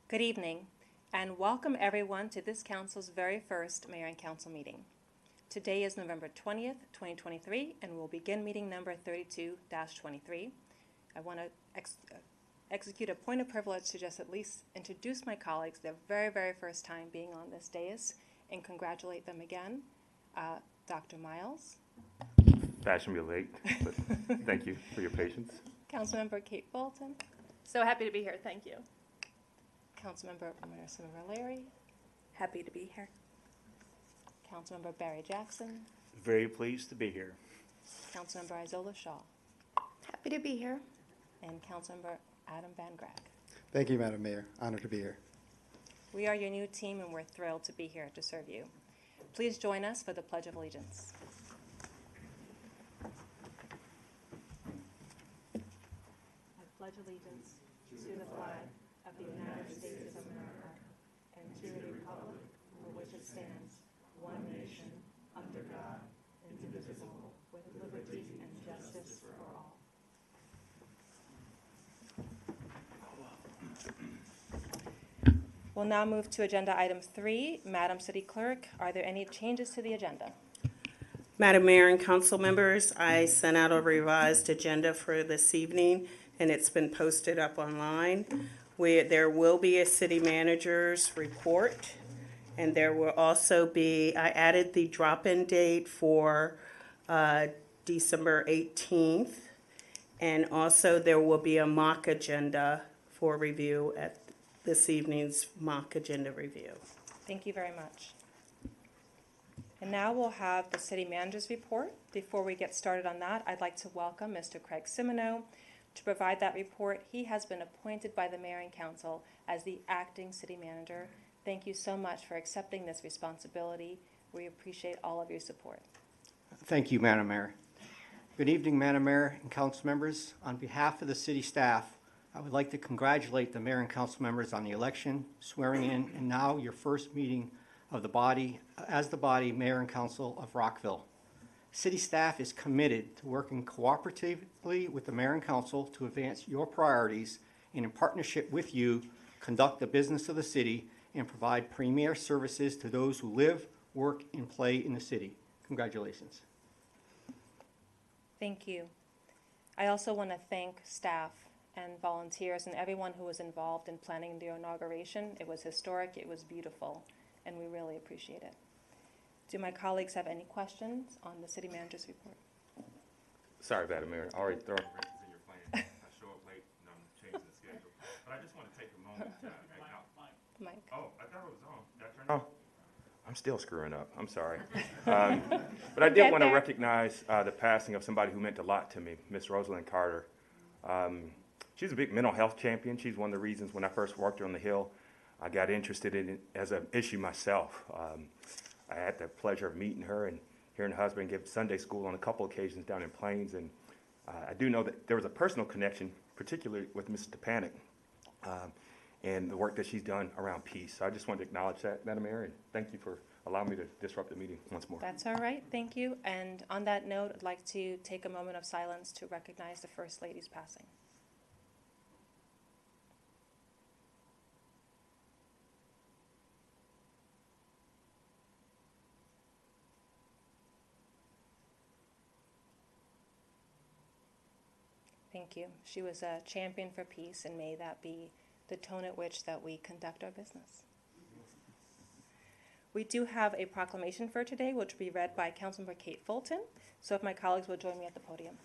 Good evening, and welcome everyone to this council's very first Mayor and Council meeting. Today is November 20th, 2023, and we'll begin meeting number 32-23. I want to execute a point of privilege to just at least introduce my colleagues, their very first time being on this dais, and congratulate them again. Dr. Miles. Fashionably late, but thank you for your patience. Councilmember Kate Bolton. So happy to be here, thank you. Councilmember Marissa Larry. Happy to be here. Councilmember Barry Jackson. Very pleased to be here. Councilmember Isola Shaw. Happy to be here. And Councilmember Adam Van Graag. Thank you, Madam Mayor. Honored to be here. We are your new team, and we're thrilled to be here to serve you. Please join us for the Pledge of Allegiance. I pledge allegiance to the flag of the United States of America and to the republic for which it stands, one nation, under God, indivisible, with liberty and justice for all. We'll now move to agenda item 3. Madam City Clerk, are there any changes to the agenda? Madam Mayor and council members, I sent out a revised agenda for this evening, and it's been posted up online. There will be a city manager's report, and there will also be, I added the drop-in date for December 18th, and also there will be a mock agenda for review at this evening's mock agenda review. Thank you very much. And now we'll have the city manager's report. Before we get started on that, I'd like to welcome Mr. Craig Simoneau to provide that report. He has been appointed by the Mayor and Council as the acting city manager. Thank you so much for accepting this responsibility. We appreciate all of your support. Thank you, Madam Mayor. Good evening, Madam Mayor and council members. On behalf of the city staff, I would like to congratulate the Mayor and council members on the election, swearing in, and now your first meeting of the body, as the body Mayor and Council of Rockville. City staff is committed to working cooperatively with the Mayor and Council to advance your priorities and in partnership with you, conduct the business of the city and provide premier services to those who live, work, and play in the city. Congratulations. Thank you. I also want to thank staff and volunteers and everyone who was involved in planning the inauguration. It was historic, it was beautiful, and we really appreciate it. Do my colleagues have any questions on the city manager's report? Sorry, Madam Mayor, I already thrown wrenches in your plan. I show up late and I'm changing the schedule. But I just want to take a moment to acknowledge. Mike. Oh, I thought it was on. Did I turn it on? I'm still screwing up. I'm sorry. But I did want to recognize the passing of somebody who meant a lot to me, Miss Rosalind Carter. She's a big mental health champion. She's one of the reasons when I first worked here on the Hill, I got interested in it as an issue myself. I had the pleasure of meeting her and hearing her husband give Sunday school on a couple occasions down in Plains. And I do know that there was a personal connection, particularly with Mrs. Stepanek, and the work that she's done around peace. So I just wanted to acknowledge that, Madam Mayor, and thank you for allowing me to disrupt the meeting once more. That's all right, thank you. And on that note, I'd like to take a moment of silence to recognize the First Lady's passing. Thank you. She was a champion for peace, and may that be the tone at which that we conduct our business. We do have a proclamation for today, which will be read by Councilmember Kate Fulton. So if my colleagues will join me at the podium.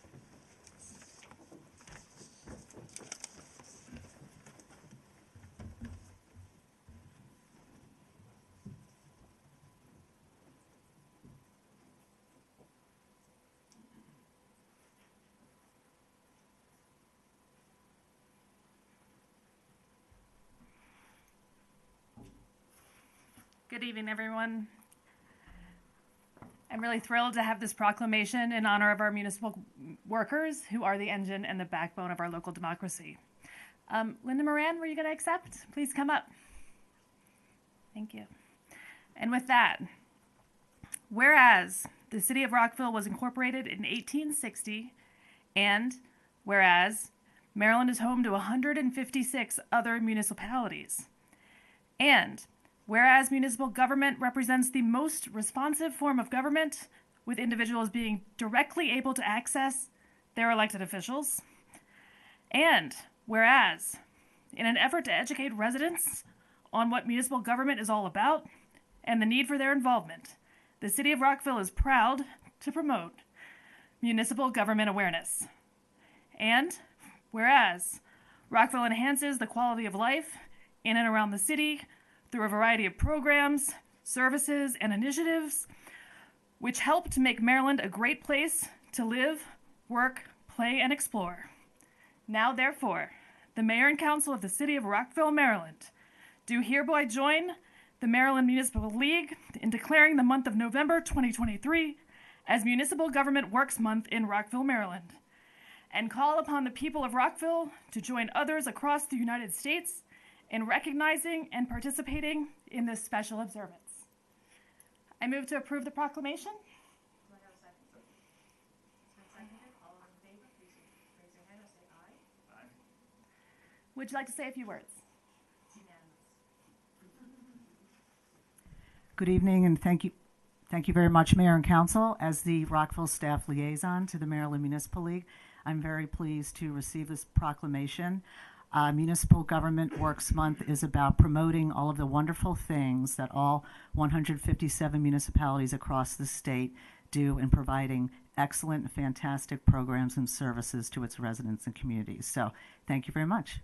Good evening, everyone. I'm really thrilled to have this proclamation in honor of our municipal workers who are the engine and the backbone of our local democracy. Linda Moran, were you going to accept? Please come up. Thank you. And with that, whereas the city of Rockville was incorporated in 1860, and whereas Maryland is home to 156 other municipalities, And whereas municipal government represents the most responsive form of government, with individuals being directly able to access their elected officials. And whereas, in an effort to educate residents on what municipal government is all about and the need for their involvement, the City of Rockville is proud to promote municipal government awareness. And whereas, Rockville enhances the quality of life in and around the city through a variety of programs, services, and initiatives which help to make Maryland a great place to live, work, play, and explore. Now, therefore, the Mayor and Council of the City of Rockville, Maryland, do hereby join the Maryland Municipal League in declaring the month of November 2023 as Municipal Government Works Month in Rockville, Maryland, and call upon the people of Rockville to join others across the United States in recognizing and participating in this special observance. I move to approve the proclamation. Would you like to say a few words? Good evening, and thank you very much, Mayor and Council. As the Rockville Staff Liaison to the Maryland Municipal League, I'm very pleased to receive this proclamation. Municipal Government Works Month is about promoting all of the wonderful things that all 157 municipalities across the state do in providing excellent and fantastic programs and services to its residents and communities. So thank you very much.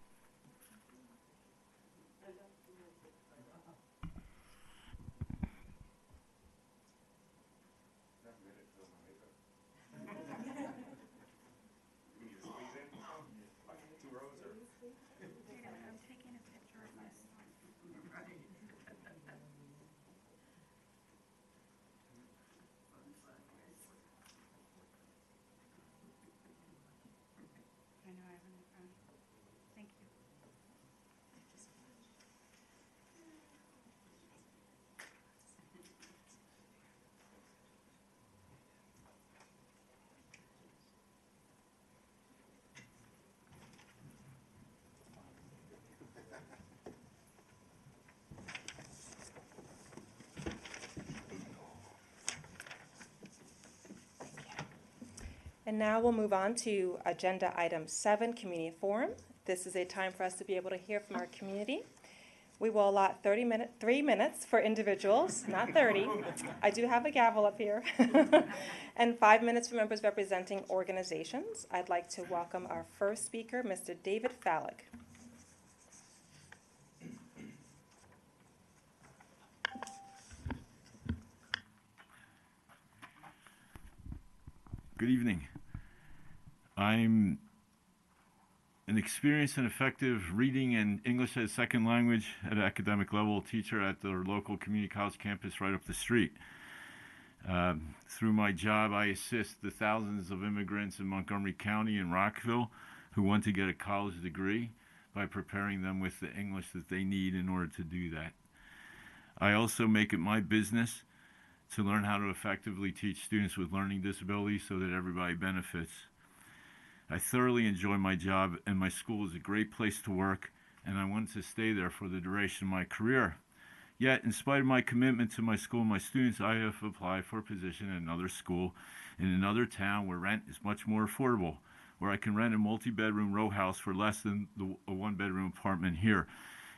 And now we'll move on to agenda item 7, community forum. This is a time for us to be able to hear from our community. We will allot 3 minutes for individuals, not 30. I do have a gavel up here. And 5 minutes for members representing organizations. I'd like to welcome our first speaker, Mr. David Fallick. Good evening. I'm an experienced and effective reading and English as a second language at academic level teacher at the local community college campus right up the street. Through my job, I assist the thousands of immigrants in Montgomery County and Rockville who want to get a college degree by preparing them with the English that they need in order to do that. I also make it my business to learn how to effectively teach students with learning disabilities so that everybody benefits. I thoroughly enjoy my job, and my school is a great place to work, and I want to stay there for the duration of my career. Yet, in spite of my commitment to my school and my students, I have applied for a position in another school in another town where rent is much more affordable, where I can rent a multi-bedroom row house for less than a one-bedroom apartment here.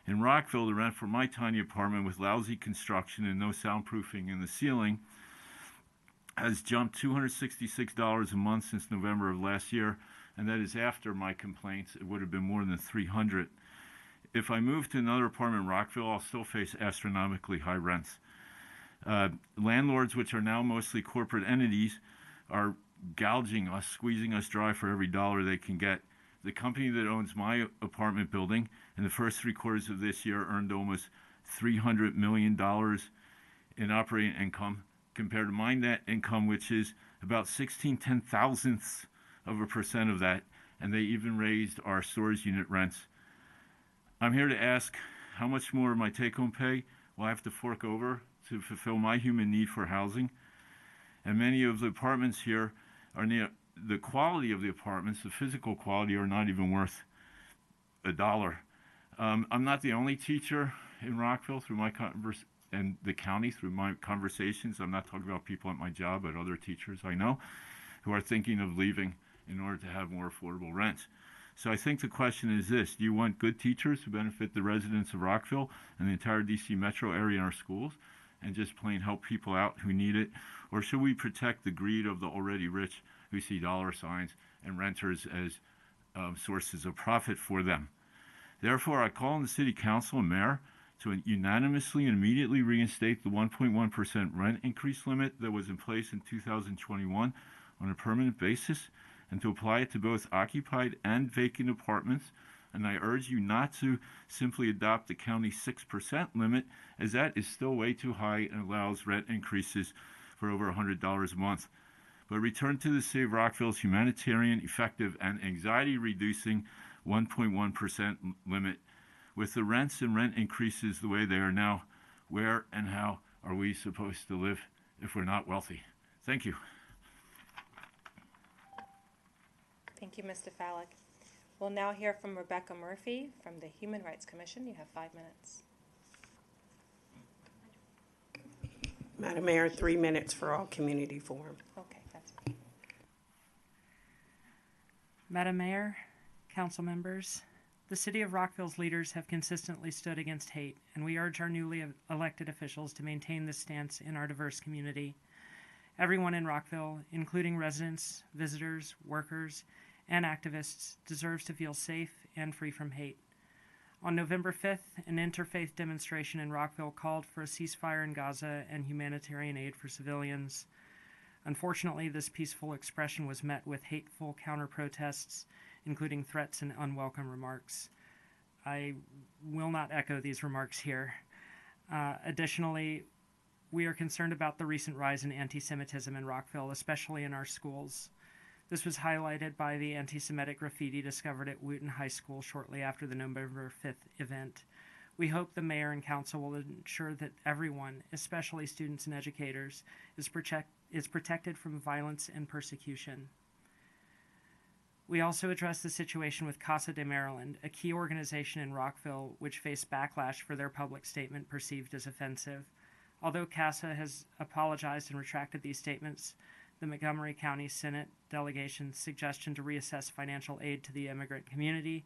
In Rockville, the rent for my tiny apartment with lousy construction and no soundproofing in the ceiling has jumped $266 a month since November of last year, and that is after my complaints. It would have been more than $300. If I move to another apartment in Rockville, I'll still face astronomically high rents. Landlords, which are now mostly corporate entities, are gouging us, squeezing us dry for every dollar they can get. The company that owns my apartment building in the first 3 quarters of this year earned almost $300 million in operating income compared to my net income, which is about 16/10,000% of that, and they even raised our storage unit rents. I'm here to ask how much more of my take-home pay will I have to fork over to fulfill my human need for housing. And many of the apartments here are the quality of the apartments, the physical quality, are not even worth $1. I'm not the only teacher in Rockville through my and the county through my conversations. I'm not talking about people at my job, but other teachers I know who are thinking of leaving in order to have more affordable rents. So I think the question is this: do you want good teachers who benefit the residents of Rockville and the entire DC metro area in our schools and just plain help people out who need it? Or should we protect the greed of the already rich who see dollar signs and renters as sources of profit for them? Therefore, I call on the City Council and Mayor to unanimously and immediately reinstate the 1.1% rent increase limit that was in place in 2021 on a permanent basis, and to apply it to both occupied and vacant apartments. And I urge you not to simply adopt the county's 6% limit, as that is still way too high and allows rent increases for over $100 a month, but return to the City of Rockville's humanitarian, effective, and anxiety-reducing 1.1% limit. With the rents and rent increases the way they are now, where and how are we supposed to live if we're not wealthy? Thank you. Thank you, Mr. Fallick. We'll now hear from Rebecca Murphy from the Human Rights Commission. You have 5 minutes. Madam Mayor, 3 minutes for all community forum. Okay, that's fine. Madam Mayor, council members, the City of Rockville's leaders have consistently stood against hate, and we urge our newly elected officials to maintain this stance in our diverse community. Everyone in Rockville, including residents, visitors, workers, and activists, deserves to feel safe and free from hate. On November 5th, an interfaith demonstration in Rockville called for a ceasefire in Gaza and humanitarian aid for civilians. Unfortunately, this peaceful expression was met with hateful counter-protests, including threats and unwelcome remarks. I will not echo these remarks here. Additionally, we are concerned about the recent rise in anti-Semitism in Rockville, especially in our schools. This was highlighted by the anti-Semitic graffiti discovered at Wooten High School shortly after the November 5th event. We hope the mayor and council will ensure that everyone, especially students and educators, is protected from violence and persecution. We also address the situation with Casa de Maryland, a key organization in Rockville which faced backlash for their public statement perceived as offensive. Although CASA has apologized and retracted these statements, the Montgomery County Senate delegation's suggestion to reassess financial aid to the immigrant community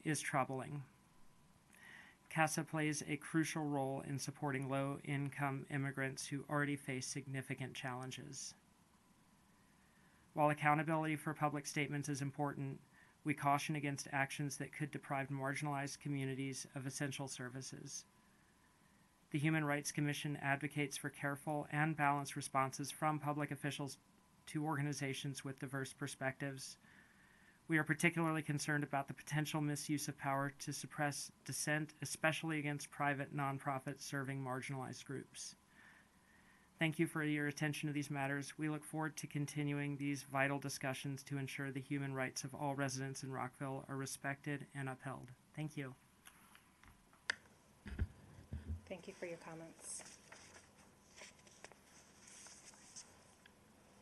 is troubling. CASA plays a crucial role in supporting low-income immigrants who already face significant challenges. While accountability for public statements is important, we caution against actions that could deprive marginalized communities of essential services. The Human Rights Commission advocates for careful and balanced responses from public officials to organizations with diverse perspectives. We are particularly concerned about the potential misuse of power to suppress dissent, especially against private nonprofits serving marginalized groups. Thank you for your attention to these matters. We look forward to continuing these vital discussions to ensure the human rights of all residents in Rockville are respected and upheld. Thank you. Thank you for your comments.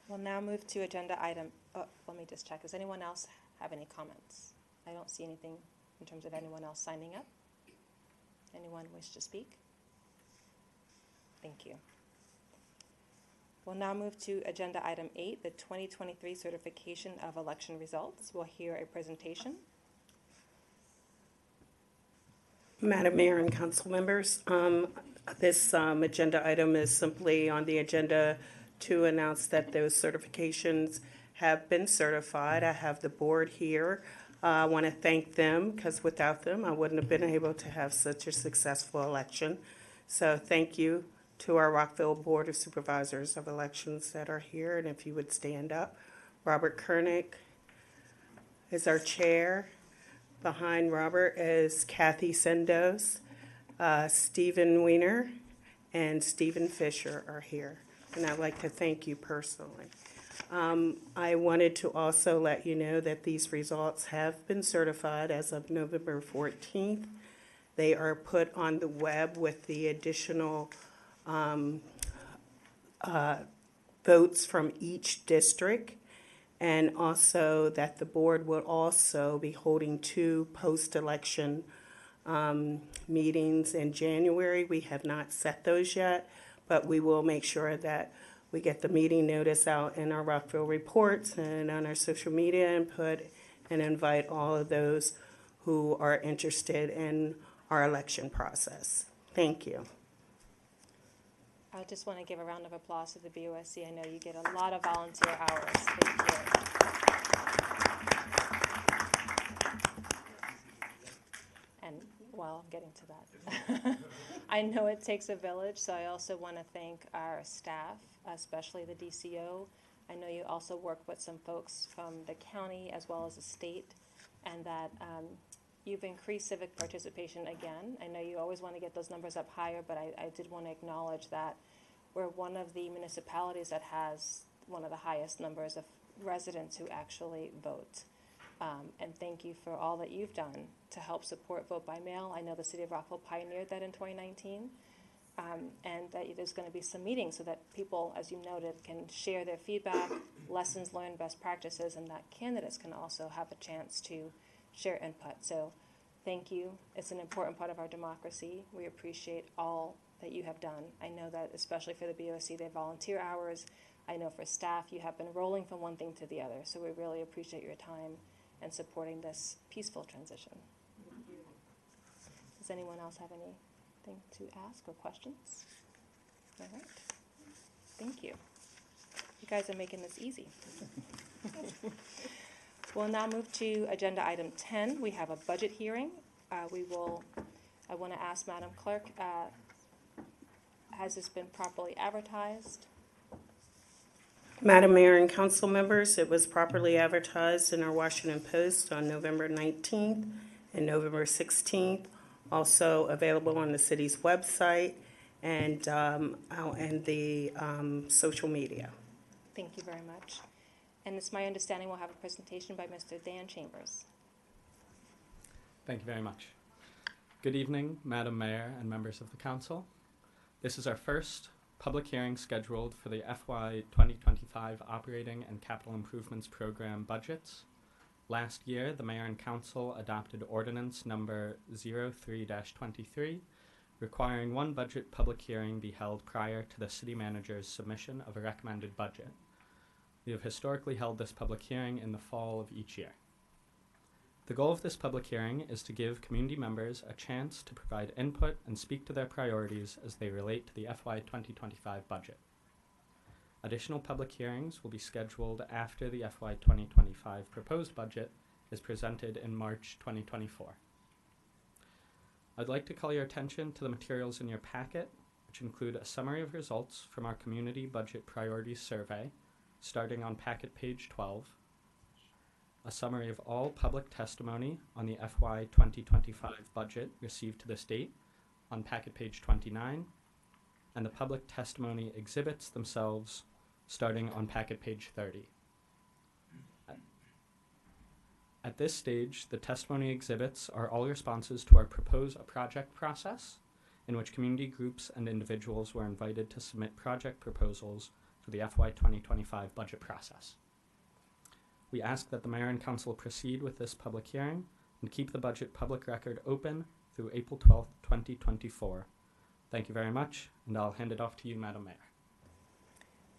We'll now move to agenda item, let me just check. Does anyone else have any comments? I don't see anything in terms of anyone else signing up. Anyone wish to speak? Thank you. We'll now move to agenda item 8, the 2023 certification of election results. We'll hear a presentation. Madam Mayor and council members, this agenda item is simply on the agenda to announce that those certifications have been certified. I have the board here. I want to thank them because without them, I wouldn't have been able to have such a successful election. So thank you to our Rockville Board of Supervisors of Elections that are here. And if you would stand up. Robert Koenig is our chair. Behind Robert is Kathy Sendos, Stephen Weiner, and Stephen Fisher are here. And I'd like to thank you personally. I wanted to also let you know that these results have been certified as of November 14th. They are put on the web with the additional votes from each district, and also that the board will also be holding 2 post-election meetings in January. We have not set those yet, but we will make sure that we get the meeting notice out in our Rockville reports and on our social media input and invite all of those who are interested in our election process. Thank you. I just want to give a round of applause to the BOSC. I know you get a lot of volunteer hours. Thank you. And while I'm getting to that, I know it takes a village, so I also want to thank our staff, especially the DCO. I know you also work with some folks from the county as well as the state, and that you've increased civic participation again. I know you always want to get those numbers up higher, but I did want to acknowledge that we're one of the municipalities that has one of the highest numbers of residents who actually vote. And thank you for all that you've done to help support vote by mail. I know the city of Rockville pioneered that in 2019. And that there's going to be some meetings so that people, as you noted, can share their feedback, lessons learned, best practices, and that candidates can also have a chance to share input. So thank you. It's an important part of our democracy. We appreciate all that you have done. I know that especially for the BOSC, they have volunteer hours. I know for staff, you have been rolling from one thing to the other. So we really appreciate your time and supporting this peaceful transition. Does anyone else have anything to ask or questions? All right. Thank you. You guys are making this easy. We'll now move to agenda item 10. We have a budget hearing. I want to ask Madam Clerk, has this been properly advertised? Madam Mayor and council members, it was properly advertised in our Washington Post on November 19th and November 16th. Also available on the city's website and out in the social media. Thank you very much. And it's my understanding we'll have a presentation by Mr. Dan Chambers. Thank you very much. Good evening, Madam Mayor and members of the council. This is our first public hearing scheduled for the FY 2025 Operating and Capital Improvements Program budgets. Last year, the Mayor and Council adopted Ordinance Number 03-23, requiring one budget public hearing be held prior to the City Manager's submission of a recommended budget. We have historically held this public hearing in the fall of each year. The goal of this public hearing is to give community members a chance to provide input and speak to their priorities as they relate to the FY 2025 budget. Additional public hearings will be scheduled after the FY 2025 proposed budget is presented in March 2024. I'd like to call your attention to the materials in your packet, which include a summary of results from our Community Budget Priorities Survey, starting on packet page 12, a summary of all public testimony on the FY 2025 budget received to this date on packet page 29, and the public testimony exhibits themselves starting on packet page 30. At this stage, the testimony exhibits are all responses to our Propose a Project process, in which community groups and individuals were invited to submit project proposals for the FY 2025 budget process. We ask that the Mayor and Council proceed with this public hearing and keep the budget public record open through April 12th, 2024. Thank you very much, and I'll hand it off to you, Madam Mayor.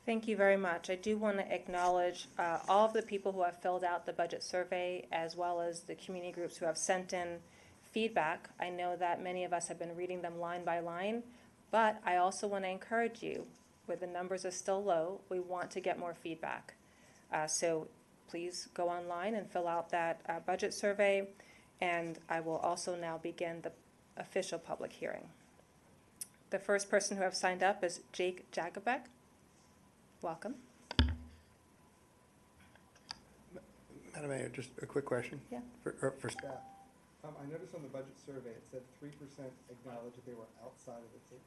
Thank you very much. I do want to acknowledge all of the people who have filled out the budget survey, as well as the community groups who have sent in feedback. I know that many of us have been reading them line by line, but I also want to encourage you, where the numbers are still low, we want to get more feedback. So please go online and fill out that budget survey, and I will also now begin the official public hearing. The first person who have signed up is Jake Jagabek. Welcome. Madam Mayor, just a quick question. Yeah. For staff. I noticed on the budget survey it said 3% acknowledged that they were outside of the city.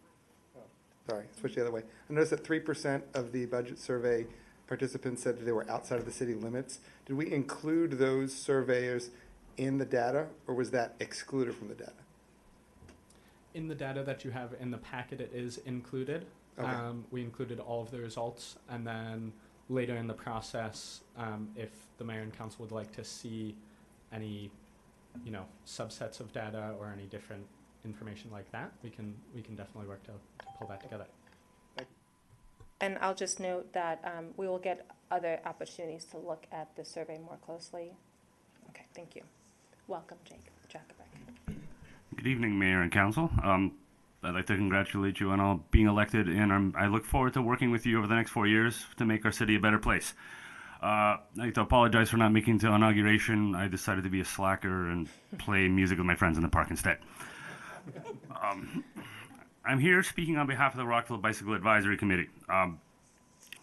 Oh, sorry, switch the other way. I noticed that 3% of the budget survey participants said that they were outside of the city limits. Did we include those surveyors in the data, or was that excluded from the data? In the data that you have in the packet, it is included. Okay. We included all of the results, and then later in the process, if the Mayor and Council would like to see any subsets of data or any different information like that, we can definitely work to pull that together. And I'll just note that we will get other opportunities to look at the survey more closely. Okay, thank you. Welcome, Jacobek. Good evening, Mayor and Council. I'd like to congratulate you on all being elected, and I look forward to working with you over the next 4 years to make our city a better place. I'd like to apologize for not making it to inauguration. I decided to be a slacker and play music with my friends in the park instead. I'm here speaking on behalf of the Rockville Bicycle Advisory Committee.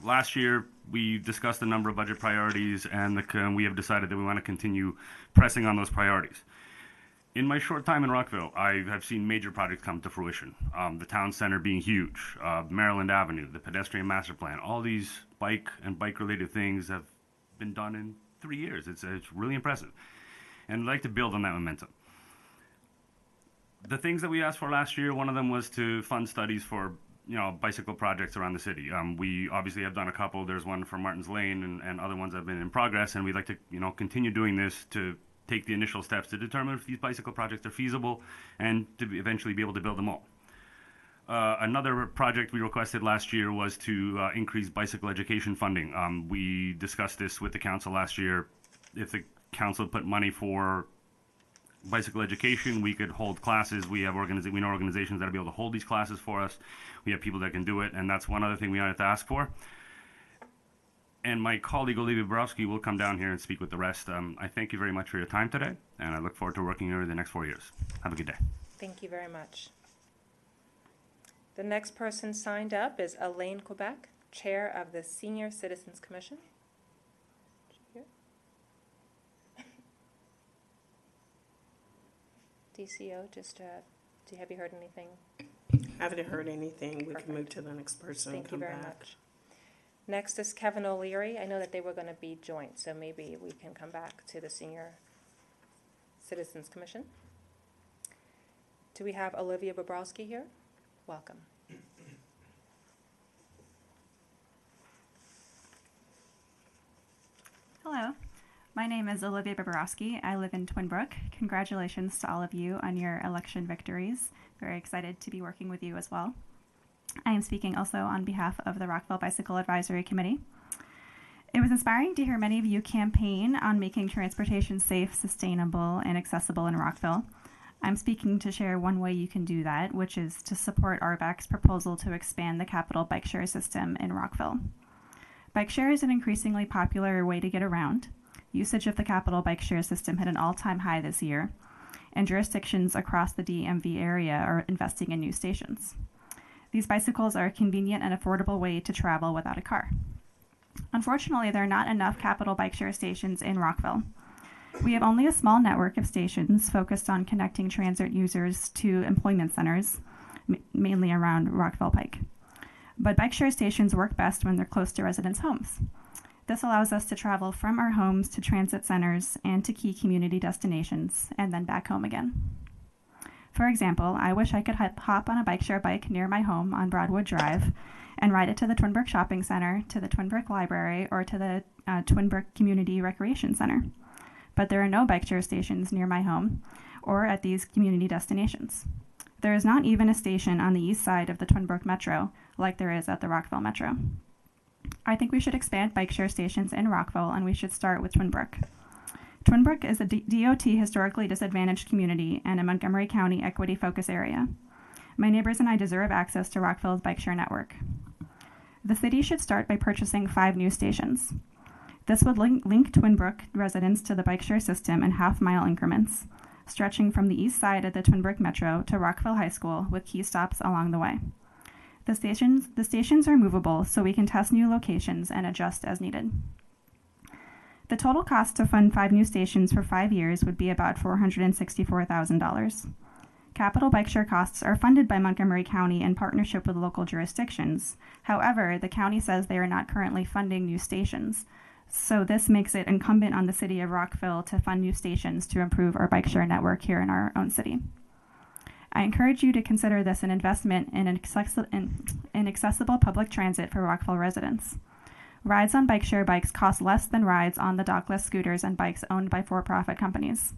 Last year, we discussed a number of budget priorities, and we have decided that we want to continue pressing on those priorities. In my short time in Rockville, I have seen major projects come to fruition. The town center being huge, Maryland Avenue, the pedestrian master plan, all these bike and bike-related things have been done in 3 years. It's really impressive. And I'd like to build on that momentum. The things that we asked for last year, one of them was to fund studies for bicycle projects around the city. We obviously have done a couple. There's one for Martin's Lane and other ones that have been in progress, and we'd like to continue doing this to take the initial steps to determine if these bicycle projects are feasible and to eventually be able to build them all. Another project we requested last year was to increase bicycle education funding. We discussed this with the council last year. If the council put money for bicycle education, we could hold classes. We know organizations that will be able to hold these classes for us. We have people that can do it, and that's one other thing we wanted to ask for. And my colleague Olivia Borowski will come down here and speak with the rest. I thank you very much for your time today, and I look forward to working over the next 4 years. Have a good day. Thank you very much. The next person signed up is Elaine Quebec, Chair of the Senior Citizens Commission. DCO, have you heard anything? Haven't heard anything. We Perfect. can move to the next person and Thank you come very back. much. Next is Kevin O'Leary. I know that they were going to be joint, so maybe we can come back to the Senior Citizens Commission. Do we have Olivia Bobrowski here? Welcome. Hello, my name is Olivia Bobrowski. I live in Twin Brook. Congratulations to all of you on your election victories. Very excited to be working with you as well. I am speaking also on behalf of the Rockville Bicycle Advisory Committee. It was inspiring to hear many of you campaign on making transportation safe, sustainable, and accessible in Rockville. I'm speaking to share one way you can do that, which is to support RBAC's proposal to expand the capital bike share system in Rockville. Bike share is an increasingly popular way to get around. Usage of the capital bike share system hit an all-time high this year, and jurisdictions across the DMV area are investing in new stations. These bicycles are a convenient and affordable way to travel without a car. Unfortunately, there are not enough capital bike share stations in Rockville. We have only a small network of stations focused on connecting transit users to employment centers, mainly around Rockville Pike. But bike share stations work best when they're close to residents' homes. This allows us to travel from our homes to transit centers and to key community destinations, and then back home again. For example, I wish I could hop on a bike share bike near my home on Broadwood Drive and ride it to the Twin Brook Shopping Center, to the Twin Brook Library, or to the Twin Brook Community Recreation Center. But there are no bike share stations near my home or at these community destinations. There is not even a station on the east side of the Twin Brook Metro like there is at the Rockville Metro. I think we should expand bike share stations in Rockville, and we should start with Twin Brook. Twin Brook is a DOT historically disadvantaged community and a Montgomery County equity focus area. My neighbors and I deserve access to Rockville's bike share network. The city should start by purchasing 5 new stations. This would link Twin Brook residents to the bike share system in half-mile increments, stretching from the east side of the Twin Brook Metro to Rockville High School with key stops along the way. The stations are movable, so we can test new locations and adjust as needed. The total cost to fund 5 new stations for 5 years would be about $464,000. Capital bike share costs are funded by Montgomery County in partnership with local jurisdictions. However, the county says they are not currently funding new stations, so this makes it incumbent on the city of Rockville to fund new stations to improve our bike share network here in our own city. I encourage you to consider this an investment in accessible public transit for Rockville residents. Rides on bike share bikes cost less than rides on the dockless scooters and bikes owned by for-profit companies.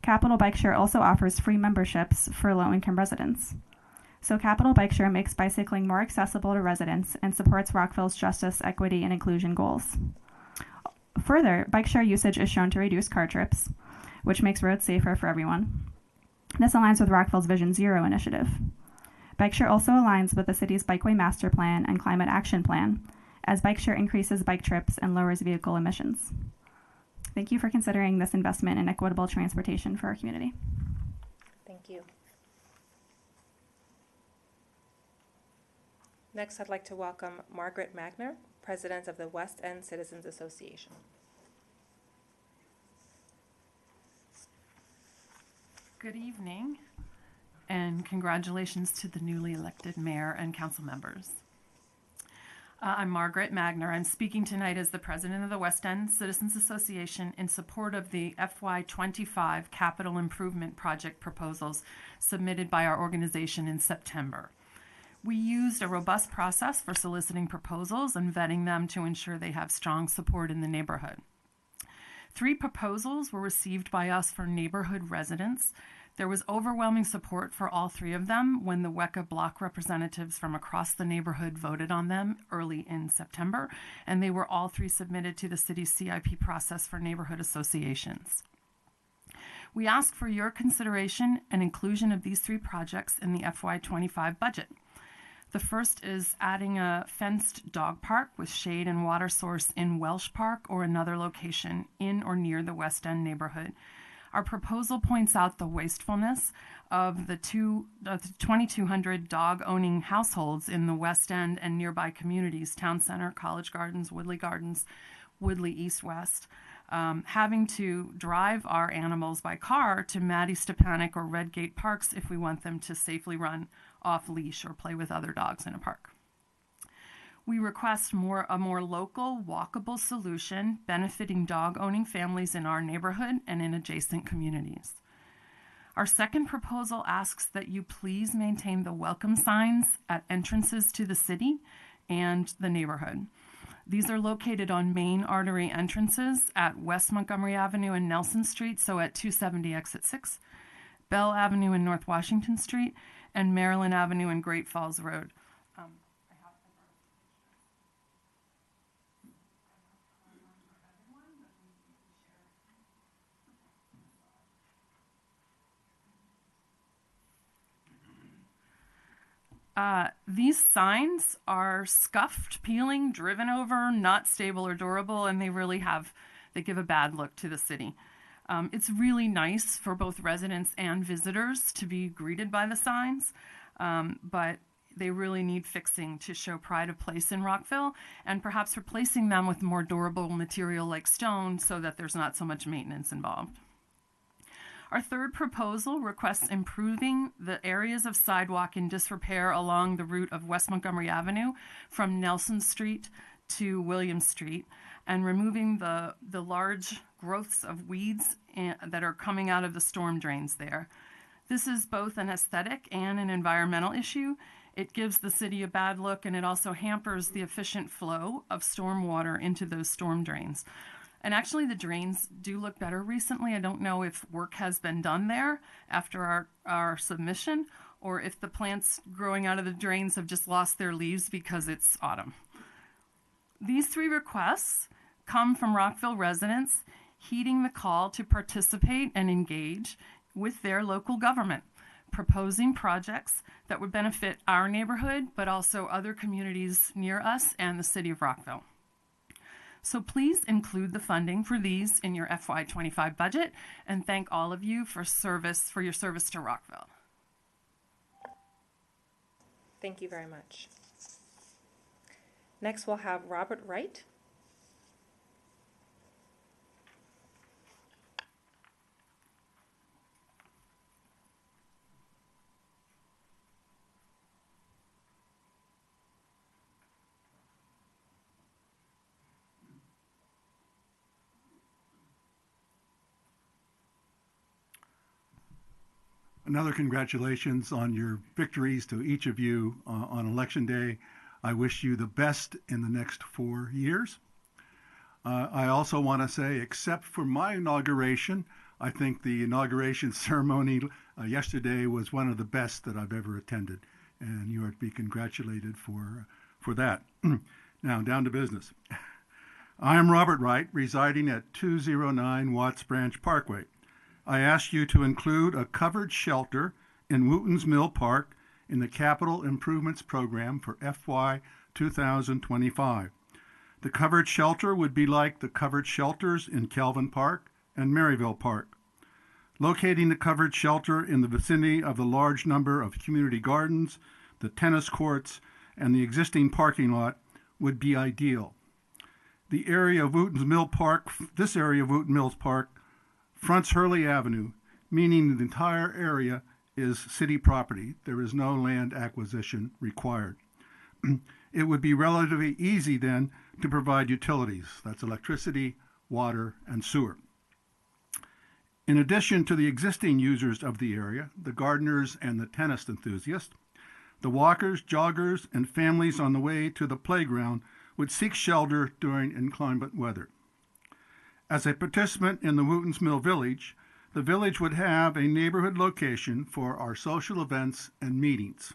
Capital Bike Share also offers free memberships for low-income residents. So Capital Bike Share makes bicycling more accessible to residents and supports Rockville's justice, equity, and inclusion goals. Further, bike share usage is shown to reduce car trips, which makes roads safer for everyone. This aligns with Rockville's Vision Zero initiative. Bike share also aligns with the city's Bikeway Master Plan and Climate Action Plan, as bike share increases bike trips and lowers vehicle emissions. Thank you for considering this investment in equitable transportation for our community. Thank you. Next, I'd like to welcome Margaret Magner, President of the West End Citizens Association. Good evening, and congratulations to the newly elected mayor and council members. I'm Margaret Magner. I'm speaking tonight as the president of the West End Citizens Association in support of the FY25 capital improvement project proposals submitted by our organization in September. We used a robust process for soliciting proposals and vetting them to ensure they have strong support in the neighborhood. 3 proposals were received by us for neighborhood residents. There was overwhelming support for all 3 of them when the WECA block representatives from across the neighborhood voted on them early in September, and they were all 3 submitted to the city's CIP process for neighborhood associations. We ask for your consideration and inclusion of these 3 projects in the FY25 budget. The first is adding a fenced dog park with shade and water source in Welsh Park or another location in or near the West End neighborhood. Our proposal points out the wastefulness of the 2,200 dog-owning households in the West End and nearby communities, Town Center, College Gardens, Woodley East-West, having to drive our animals by car to Maddie Stepanek or Redgate Parks if we want them to safely run off leash or play with other dogs in a park. We request a more local, walkable solution benefiting dog-owning families in our neighborhood and in adjacent communities. Our second proposal asks that you please maintain the welcome signs at entrances to the city and the neighborhood. These are located on main artery entrances at West Montgomery Avenue and Nelson Street, so at 270 Exit 6, Bell Avenue and North Washington Street, and Maryland Avenue and Great Falls Road. These signs are scuffed, peeling, driven over, not stable or durable, and they give a bad look to the city. It's really nice for both residents and visitors to be greeted by the signs, but they really need fixing to show pride of place in Rockville, and perhaps replacing them with more durable material like stone so that there's not so much maintenance involved. Our third proposal requests improving the areas of sidewalk in disrepair along the route of West Montgomery Avenue from Nelson Street to William Street, and removing the large growths of weeds that are coming out of the storm drains there. This is both an aesthetic and an environmental issue. It gives the city a bad look, and it also hampers the efficient flow of storm water into those storm drains. And actually, the drains do look better recently. I don't know if work has been done there after our submission, or if the plants growing out of the drains have just lost their leaves because it's autumn. These 3 requests come from Rockville residents heeding the call to participate and engage with their local government, proposing projects that would benefit our neighborhood, but also other communities near us and the city of Rockville. So please include the funding for these in your FY25 budget, and thank all of you for your service to Rockville. Thank you very much. Next, we'll have Robert Wright. Another congratulations on your victories to each of you on Election Day. I wish you the best in the next 4 years. I also want to say, except for my inauguration, I think the inauguration ceremony yesterday was one of the best that I've ever attended, and you are to be congratulated for that. Now, down to business. I am Robert Wright, residing at 209 Watts Branch Parkway. I ask you to include a covered shelter in Wooten's Mill Park in the Capital Improvements Program for FY 2025. The covered shelter would be like the covered shelters in Calvin Park and Maryville Park. Locating the covered shelter in the vicinity of the large number of community gardens, the tennis courts, and the existing parking lot would be ideal. This area of Wooten Mills Park fronts Hurley Avenue, meaning the entire area is city property. There is no land acquisition required. It would be relatively easy then to provide utilities. That's electricity, water, and sewer. In addition to the existing users of the area, the gardeners and the tennis enthusiasts, the walkers, joggers, and families on the way to the playground would seek shelter during inclement weather. As a participant in the Wootens Mill Village, the village would have a neighborhood location for our social events and meetings.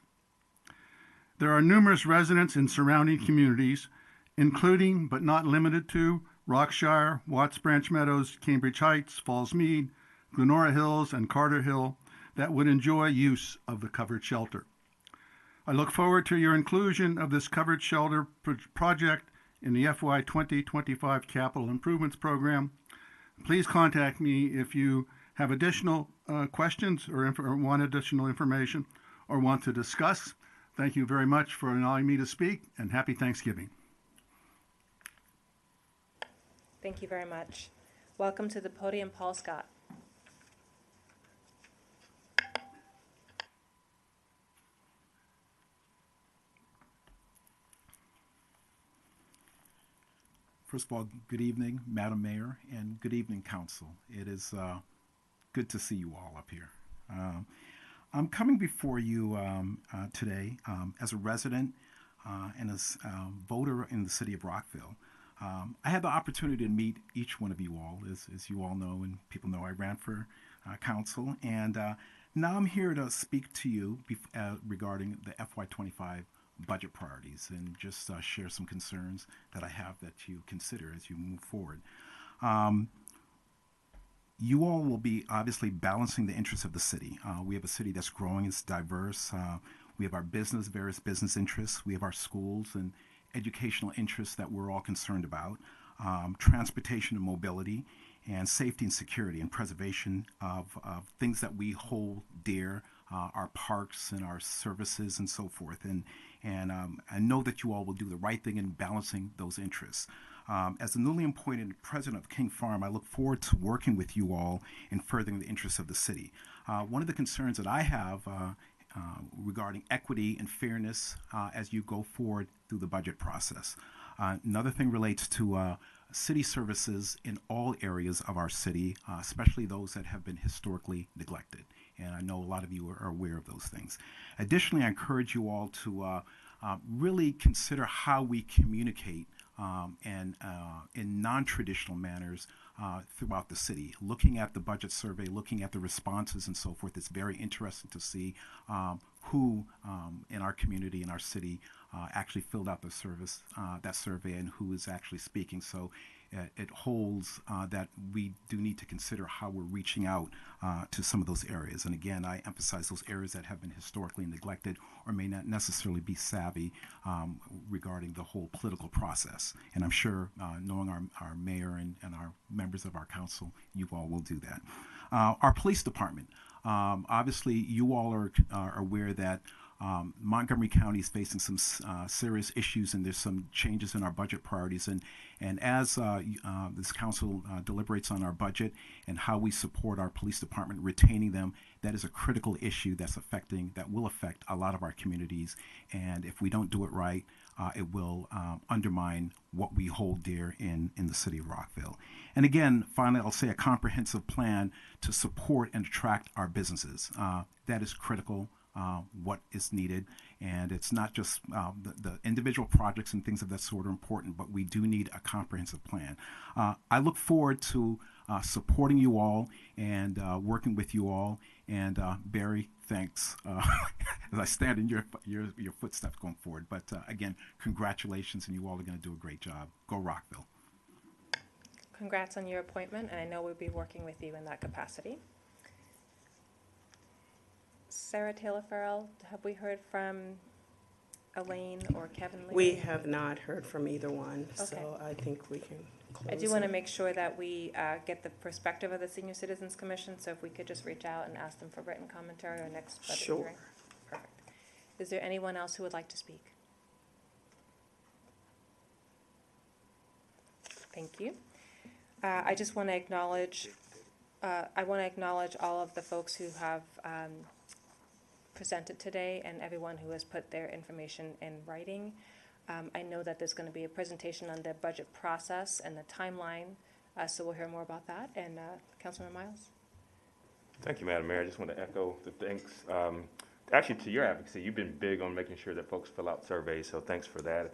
There are numerous residents in surrounding communities, including but not limited to Rockshire, Watts Branch Meadows, Cambridge Heights, Falls Mead, Glenora Hills, and Carter Hill, that would enjoy use of the covered shelter. I look forward to your inclusion of this covered shelter project in the FY 2025 Capital Improvements Program. Please contact me if you have additional questions or want additional information or want to discuss. Thank you very much for allowing me to speak, and happy Thanksgiving. Thank you very much. Welcome to the podium, Paul Scott. First of all, good evening, Madam Mayor, and good evening, Council. It is good to see you all up here. I'm coming before you today as a resident and as a voter in the city of Rockville. I had the opportunity to meet each one of you all. As you all know, and people know, I ran for council, and now I'm here to speak to you regarding the FY25 budget priorities and just share some concerns that I have that you consider as you move forward. You all will be obviously balancing the interests of the city. We have a city that's growing, it's diverse. We have our various business interests. We have our schools and educational interests that we're all concerned about. Transportation and mobility, and safety and security and preservation of things that we hold dear, our parks and our services and so forth. And I know that you all will do the right thing in balancing those interests. As the newly appointed president of King Farm, I look forward to working with you all in furthering the interests of the city. One of the concerns that I have regarding equity and fairness as you go forward through the budget process. Another thing relates to city services in all areas of our city, especially those that have been historically neglected. And I know a lot of you are aware of those things. Additionally, I encourage you all to really consider how we communicate and in non-traditional manners throughout the city. Looking at the budget survey, looking at the responses and so forth, it's very interesting to see who in our community, in our city, actually filled out that survey and who is actually speaking. So it holds that we do need to consider how we're reaching out to some of those areas. And again, I emphasize those areas that have been historically neglected or may not necessarily be savvy regarding the whole political process. And I'm sure, knowing our mayor and our members of our council, you all will do that. Our police department, obviously you all are aware that Montgomery County is facing some serious issues, and there's some changes in our budget priorities. And as this council deliberates on our budget and how we support our police department, retaining them, that is a critical issue that will affect a lot of our communities. And if we don't do it right, it will undermine what we hold dear in the city of Rockville. And again, finally, I'll say a comprehensive plan to support and attract our businesses. That is critical. What is needed, and it's not just the individual projects and things of that sort are important, but we do need a comprehensive plan. I look forward to supporting you all and working with you all. And Barry, thanks as I stand in your footsteps going forward. But again, congratulations, and you all are going to do a great job. Go Rockville. Congrats on your appointment, and I know we'll be working with you in that capacity. Sarah Taylor Farrell, have we heard from Elaine or Kevin Lee? We have not heard from either one, Okay. so I think we can close I do want to it. make sure that we get the perspective of the Senior Citizens Commission, so if we could just reach out and ask them for written commentary or next budget Sure. hearing. Perfect. Is there anyone else who would like to speak? Thank you. I just want to acknowledge, all of the folks who have presented today and everyone who has put their information in writing. I know that there's going to be a presentation on the budget process and the timeline, so we'll hear more about that. And Councilmember Miles? Thank you, Madam Mayor. I just want to echo the thanks. Actually, to your advocacy, you've been big on making sure that folks fill out surveys, so thanks for that.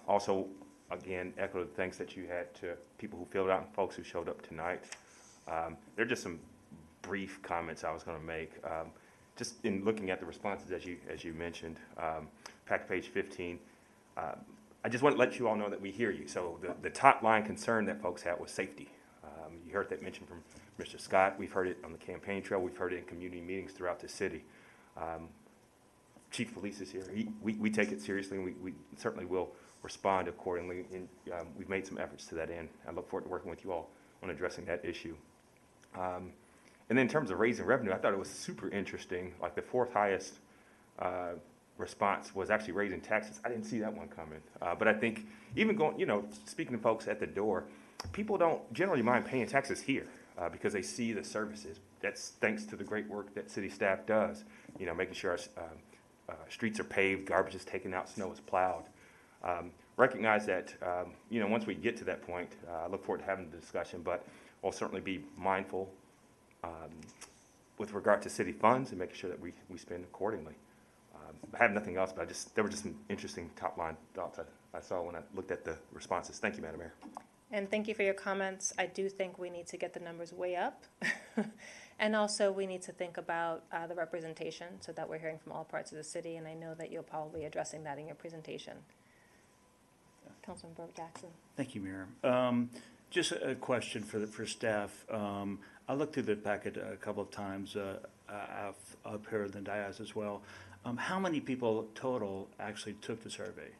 Also, again, echo the thanks that you had to people who filled out and folks who showed up tonight. There are just some brief comments I was going to make. Just in looking at the responses as you mentioned, packet page 15, I just want to let you all know that we hear you. So the top line concern that folks had was safety. You heard that mentioned from Mr. Scott. We've heard it on the campaign trail. We've heard it in community meetings throughout the city. Chief Police is here. We take it seriously, and we certainly will respond accordingly. And we've made some efforts to that end. I look forward to working with you all on addressing that issue. And then in terms of raising revenue, I thought it was super interesting. Like the fourth highest response was actually raising taxes. I didn't see that one coming. But I think even going, speaking to folks at the door, people don't generally mind paying taxes here because they see the services. That's thanks to the great work that city staff does, making sure our streets are paved, garbage is taken out, snow is plowed. Recognize that, once we get to that point, I look forward to having the discussion, but we'll certainly be mindful with regard to city funds and making sure that we spend accordingly. I have nothing else, but there were just some interesting top-line thoughts I saw when I looked at the responses. Thank you, Madam Mayor. And thank you for your comments. I do think we need to get the numbers way up. And also, we need to think about the representation so that we're hearing from all parts of the city, and I know that you'll probably be addressing that in your presentation. Councilman Jackson. Thank you, Mayor. Just a question for staff. I looked through the packet a couple of times up here in the dais as well. How many people total actually took the survey?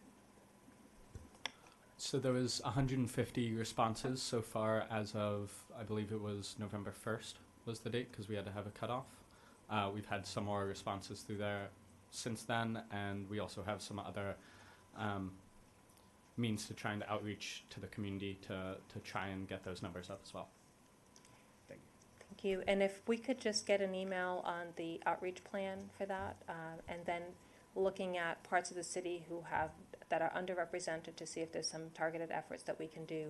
So there was 150 responses so far as of, I believe it was November 1st was the date, because we had to have a cutoff. We've had some more responses through there since then, and we also have some other means to trying to outreach to the community to try and get those numbers up as well. Thank you. Thank you. And if we could just get an email on the outreach plan for that, and then looking at parts of the city that are underrepresented to see if there's some targeted efforts that we can do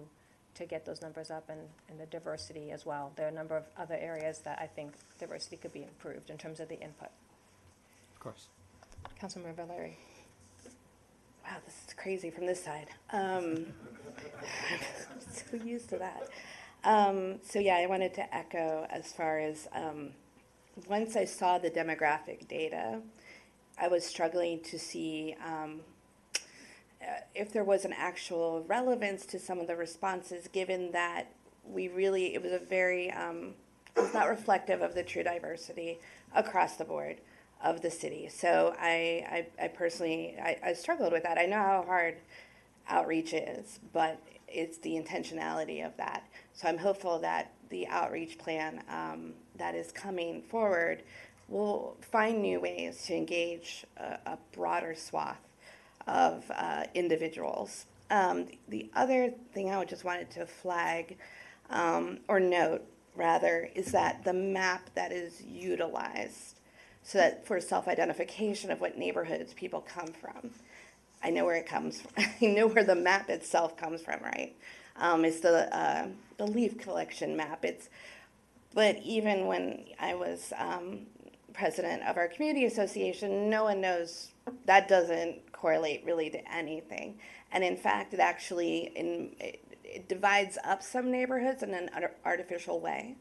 to get those numbers up, and the diversity as well. There are a number of other areas that I think diversity could be improved in terms of the input. Of course. Councilmember Larry. Wow, this is crazy from this side. I'm so used to that. So yeah, I wanted to echo as far as once I saw the demographic data, I was struggling to see if there was an actual relevance to some of the responses, given that it was a very, it's not reflective of the true diversity across the board of the city. So I personally struggled with that. I know how hard outreach is, but it's the intentionality of that. So I'm hopeful that the outreach plan that is coming forward will find new ways to engage a broader swath of individuals. The other thing I just wanted to flag or note rather is that the map that is utilized so that for self-identification of what neighborhoods people come from. I know where it comes from. I know where the map itself comes from, right? It's the leaf collection map. But even when I was president of our community association, no one knows, that doesn't correlate really to anything. And in fact, it actually, it divides up some neighborhoods in an artificial way.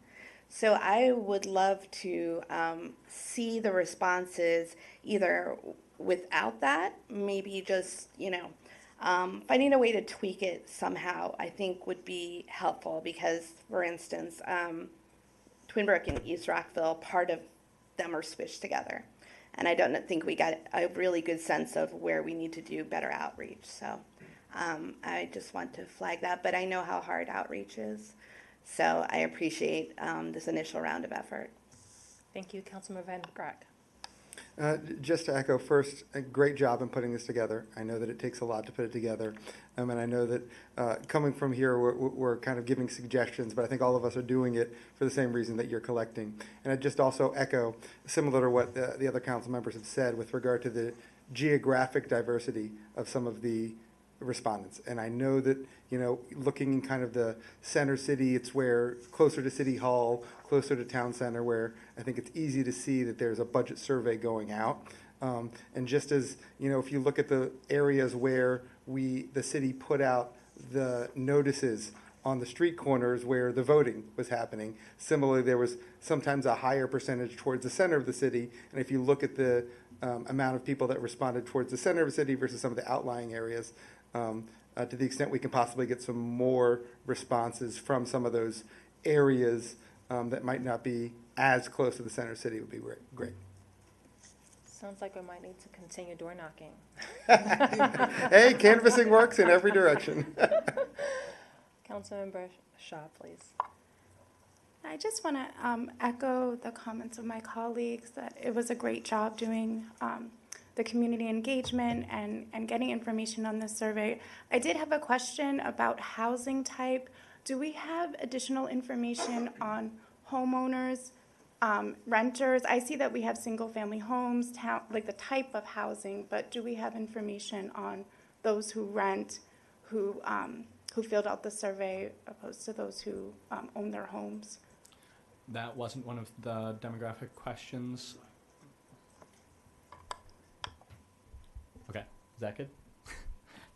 So I would love to see the responses either without that, maybe just, finding a way to tweak it somehow, I think would be helpful because, for instance, Twin Brook and East Rockville, part of them are squished together. And I don't think we got a really good sense of where we need to do better outreach. So I just want to flag that, but I know how hard outreach is. So I appreciate this initial round of effort. Thank you, Councilmember Van Grack. Just to echo first, a great job in putting this together. I know that it takes a lot to put it together. And I know that coming from here, we're kind of giving suggestions, but I think all of us are doing it for the same reason that you're collecting. And I just also echo, similar to what the other council members have said with regard to the geographic diversity of some of the respondents. And I know that, looking in kind of the center city, it's where closer to City Hall, closer to Town Center, where I think it's easy to see that there's a budget survey going out. And just as, if you look at the areas where the city put out the notices on the street corners where the voting was happening, similarly, there was sometimes a higher percentage towards the center of the city. And if you look at the amount of people that responded towards the center of the city versus some of the outlying areas, to the extent we can possibly get some more responses from some of those areas that might not be as close to the center city would be great. Sounds like we might need to continue door knocking. Hey, canvassing works in every direction. Councilmember Shaw, please. I just want to echo the comments of my colleagues that it was a great job doing the community engagement and getting information on this survey. I did have a question about housing type. Do we have additional information on homeowners, renters? I see that we have single-family homes, like the type of housing, but do we have information on those who rent, who filled out the survey, opposed to those who own their homes? That wasn't one of the demographic questions. Okay, is that good?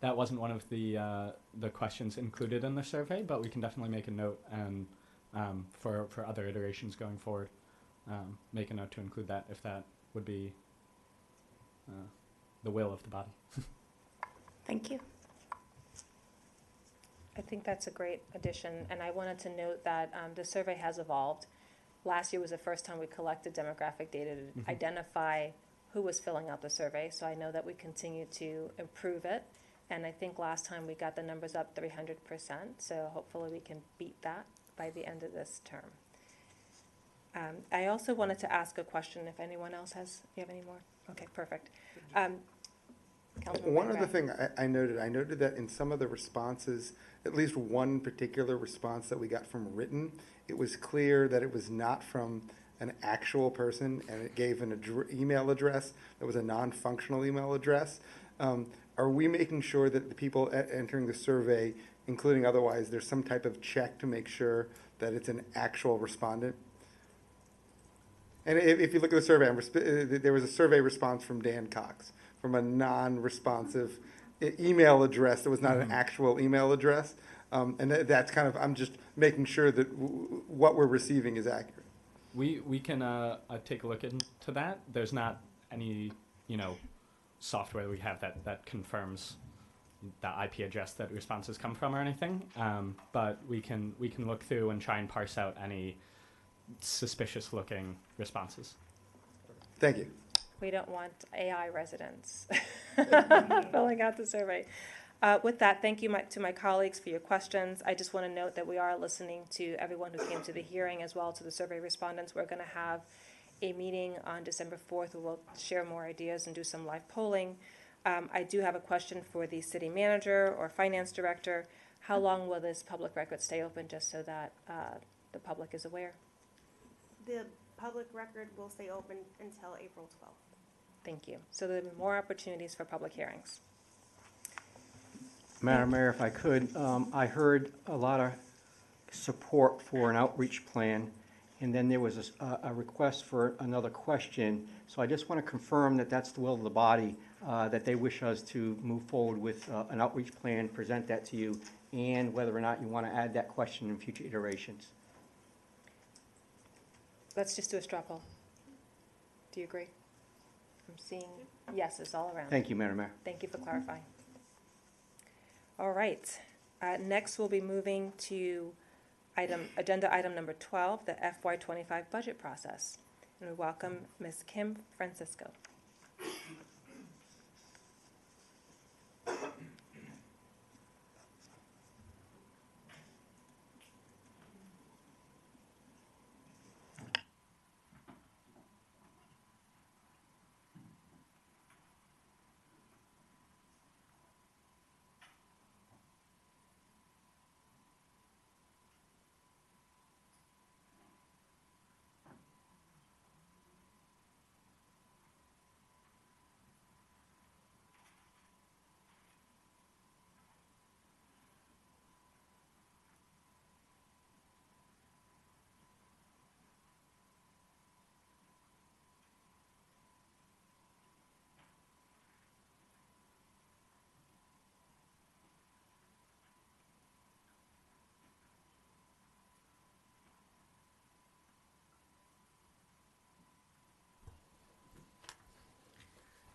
That wasn't one of the questions included in the survey, but we can definitely make a note and for other iterations going forward, make a note to include that if that would be the will of the body. Thank you. I think that's a great addition, and I wanted to note that the survey has evolved. Last year was the first time we collected demographic data to identify who was filling out the survey, so I know that we continue to improve it, and I think last time we got the numbers up 300%, so hopefully we can beat that by the end of this term. I also wanted to ask a question if anyone else has, you have any more? Okay, perfect. One other thing I noted that in some of the responses, at least one particular response that we got from written, it was clear that it was not from an actual person, and it gave an email address that was a non-functional email address. Are we making sure that the people entering the survey, including otherwise, there's some type of check to make sure that it's an actual respondent? And if you look at the survey, there was a survey response from Dan Cox from a non-responsive email address that was not an actual email address. And that's kind of, I'm just making sure that what we're receiving is accurate. We can take a look into that. There's not any, software we have that confirms the IP address that responses come from or anything. But we can look through and try and parse out any suspicious looking responses. Thank you. We don't want AI residents filling out the survey. With that, thank you to my colleagues for your questions. I just want to note that we are listening to everyone who came to the hearing as well to the survey respondents. We're going to have a meeting on December 4th where we'll share more ideas and do some live polling. I do have a question for the city manager or finance director. How long will this public record stay open, just so that the public is aware? The public record will stay open until April 12th. Thank you. So there'll be more opportunities for public hearings. Madam Mayor, if I could, I heard a lot of support for an outreach plan, and then there was a request for another question. So I just want to confirm that that's the will of the body that they wish us to move forward with an outreach plan, present that to you, and whether or not you want to add that question in future iterations. Let's just do a straw poll. Do you agree? I'm seeing yeses all around. Thank you, Madam Mayor. Thank you for clarifying. All right. Next, we'll be moving to agenda item number 12, the FY25 budget process. And we welcome Ms. Kim Francisco.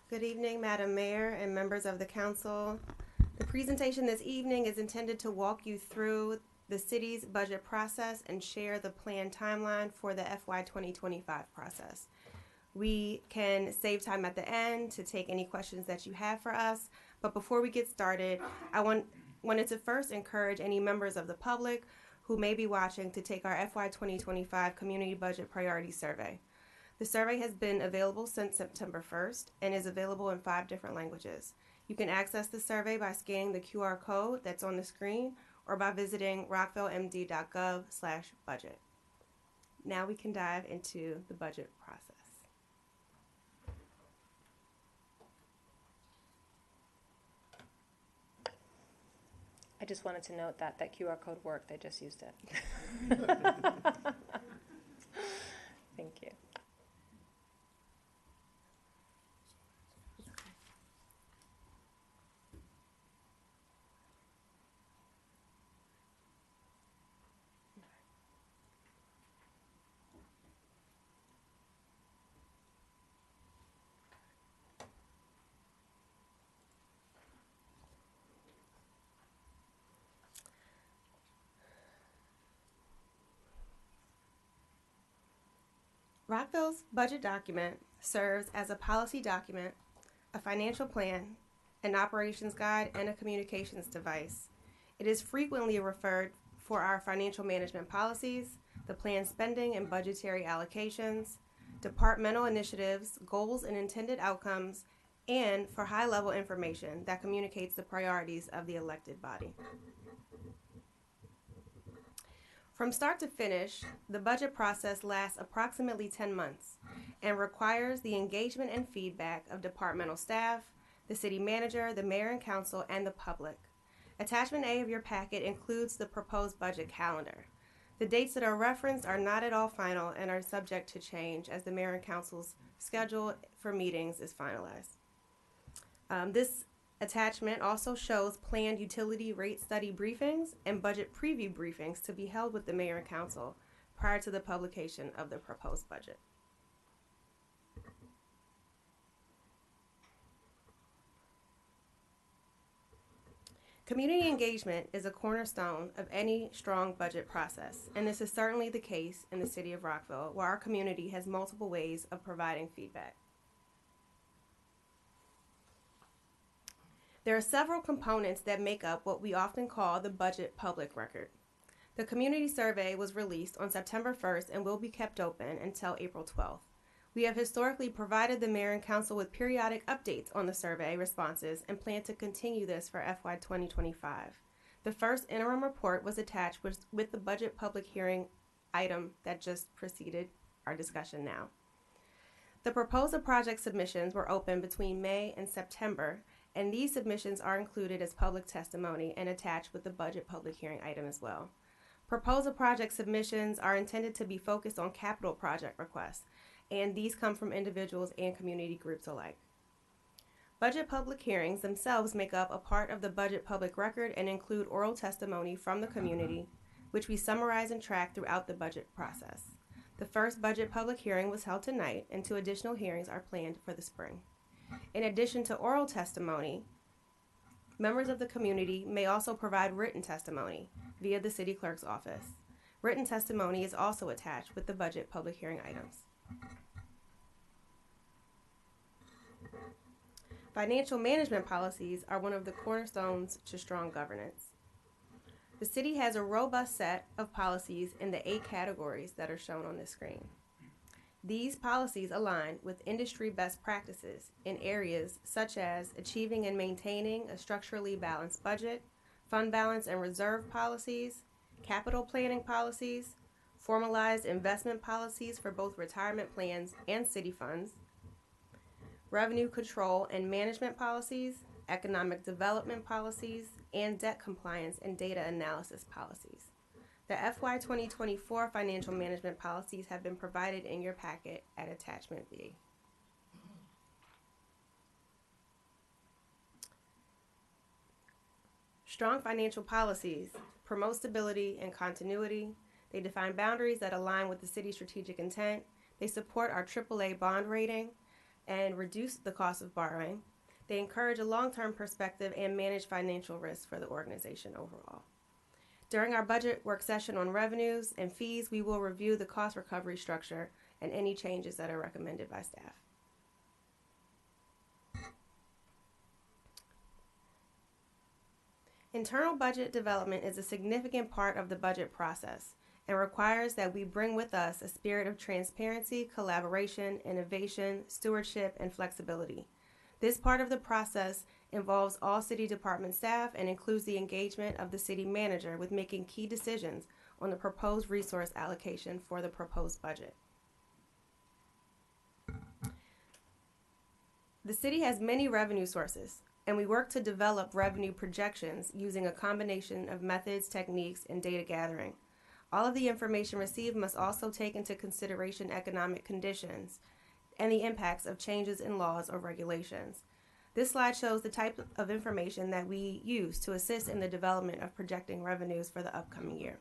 Good evening, Madam Mayor and members of the council. The presentation this evening is intended to walk you through the city's budget process and share the planned timeline for the FY 2025 process. We can save time at the end to take any questions that you have for us, but before we get started, I wanted to first encourage any members of the public who may be watching to take our FY 2025 Community Budget Priority Survey. The survey has been available since September 1st and is available in 5 different languages. You can access the survey by scanning the QR code that's on the screen or by visiting rockvillemd.gov/budget. Now we can dive into the budget process. I just wanted to note that that QR code worked. I just used it. Thank you. Rockville's budget document serves as a policy document, a financial plan, an operations guide, and a communications device. It is frequently referred for our financial management policies, the planned spending and budgetary allocations, departmental initiatives, goals and intended outcomes, and for high-level information that communicates the priorities of the elected body. From start to finish, the budget process lasts approximately 10 months and requires the engagement and feedback of departmental staff, the city manager, the mayor and council, and the public. Attachment A of your packet includes the proposed budget calendar. The dates that are referenced are not at all final and are subject to change as the mayor and council's schedule for meetings is finalized. This attachment also shows planned utility rate study briefings and budget preview briefings to be held with the mayor and council prior to the publication of the proposed budget. Community engagement is a cornerstone of any strong budget process, and this is certainly the case in the city of Rockville, where our community has multiple ways of providing feedback. There are several components that make up what we often call the budget public record. The community survey was released on September 1st and will be kept open until April 12th. We have historically provided the mayor and council with periodic updates on the survey responses and plan to continue this for FY 2025. The first interim report was attached with the budget public hearing item that just preceded our discussion now. The proposal project submissions were open between May and September, and these submissions are included as public testimony and attached with the budget public hearing item as well. Proposal project submissions are intended to be focused on capital project requests, and these come from individuals and community groups alike. Budget public hearings themselves make up a part of the budget public record and include oral testimony from the community, which we summarize and track throughout the budget process. The first budget public hearing was held tonight, and 2 additional hearings are planned for the spring. In addition to oral testimony, members of the community may also provide written testimony via the city clerk's office. Written testimony is also attached with the budget public hearing items. Financial management policies are one of the cornerstones to strong governance. The city has a robust set of policies in the 8 categories that are shown on the screen. These policies align with industry best practices in areas such as achieving and maintaining a structurally balanced budget, fund balance and reserve policies, capital planning policies, formalized investment policies for both retirement plans and city funds, revenue control and management policies, economic development policies, and debt compliance and data analysis policies. The FY 2024 financial management policies have been provided in your packet at attachment B. Strong financial policies promote stability and continuity. They define boundaries that align with the city's strategic intent. They support our AAA bond rating and reduce the cost of borrowing. They encourage a long-term perspective and manage financial risk for the organization overall. During our budget work session on revenues and fees, we will review the cost recovery structure and any changes that are recommended by staff. Internal budget development is a significant part of the budget process and requires that we bring with us a spirit of transparency, collaboration, innovation, stewardship, and flexibility. This part of the process involves all city department staff and includes the engagement of the city manager with making key decisions on the proposed resource allocation for the proposed budget. The city has many revenue sources, and we work to develop revenue projections using a combination of methods, techniques, and data gathering. All of the information received must also take into consideration economic conditions and the impacts of changes in laws or regulations. This slide shows the type of information that we use to assist in the development of projecting revenues for the upcoming year.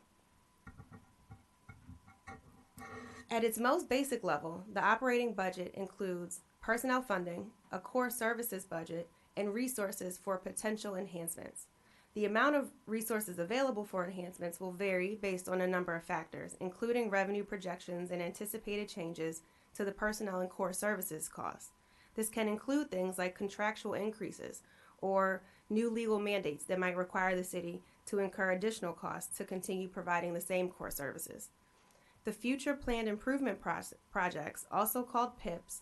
At its most basic level, the operating budget includes personnel funding, a core services budget, and resources for potential enhancements. The amount of resources available for enhancements will vary based on a number of factors, including revenue projections and anticipated changes to the personnel and core services costs. This can include things like contractual increases or new legal mandates that might require the city to incur additional costs to continue providing the same core services. The future planned improvement projects, also called PIPs,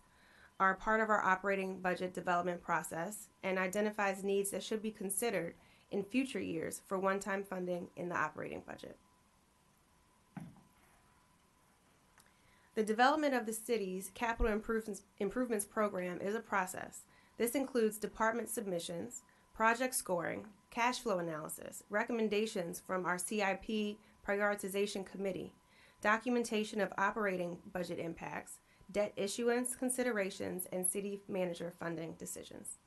are part of our operating budget development process and identifies needs that should be considered in future years for one-time funding in the operating budget. The development of the city's capital improvements program is a process. This includes department submissions, project scoring, cash flow analysis, recommendations from our CIP prioritization committee, documentation of operating budget impacts, debt issuance considerations, and city manager funding decisions.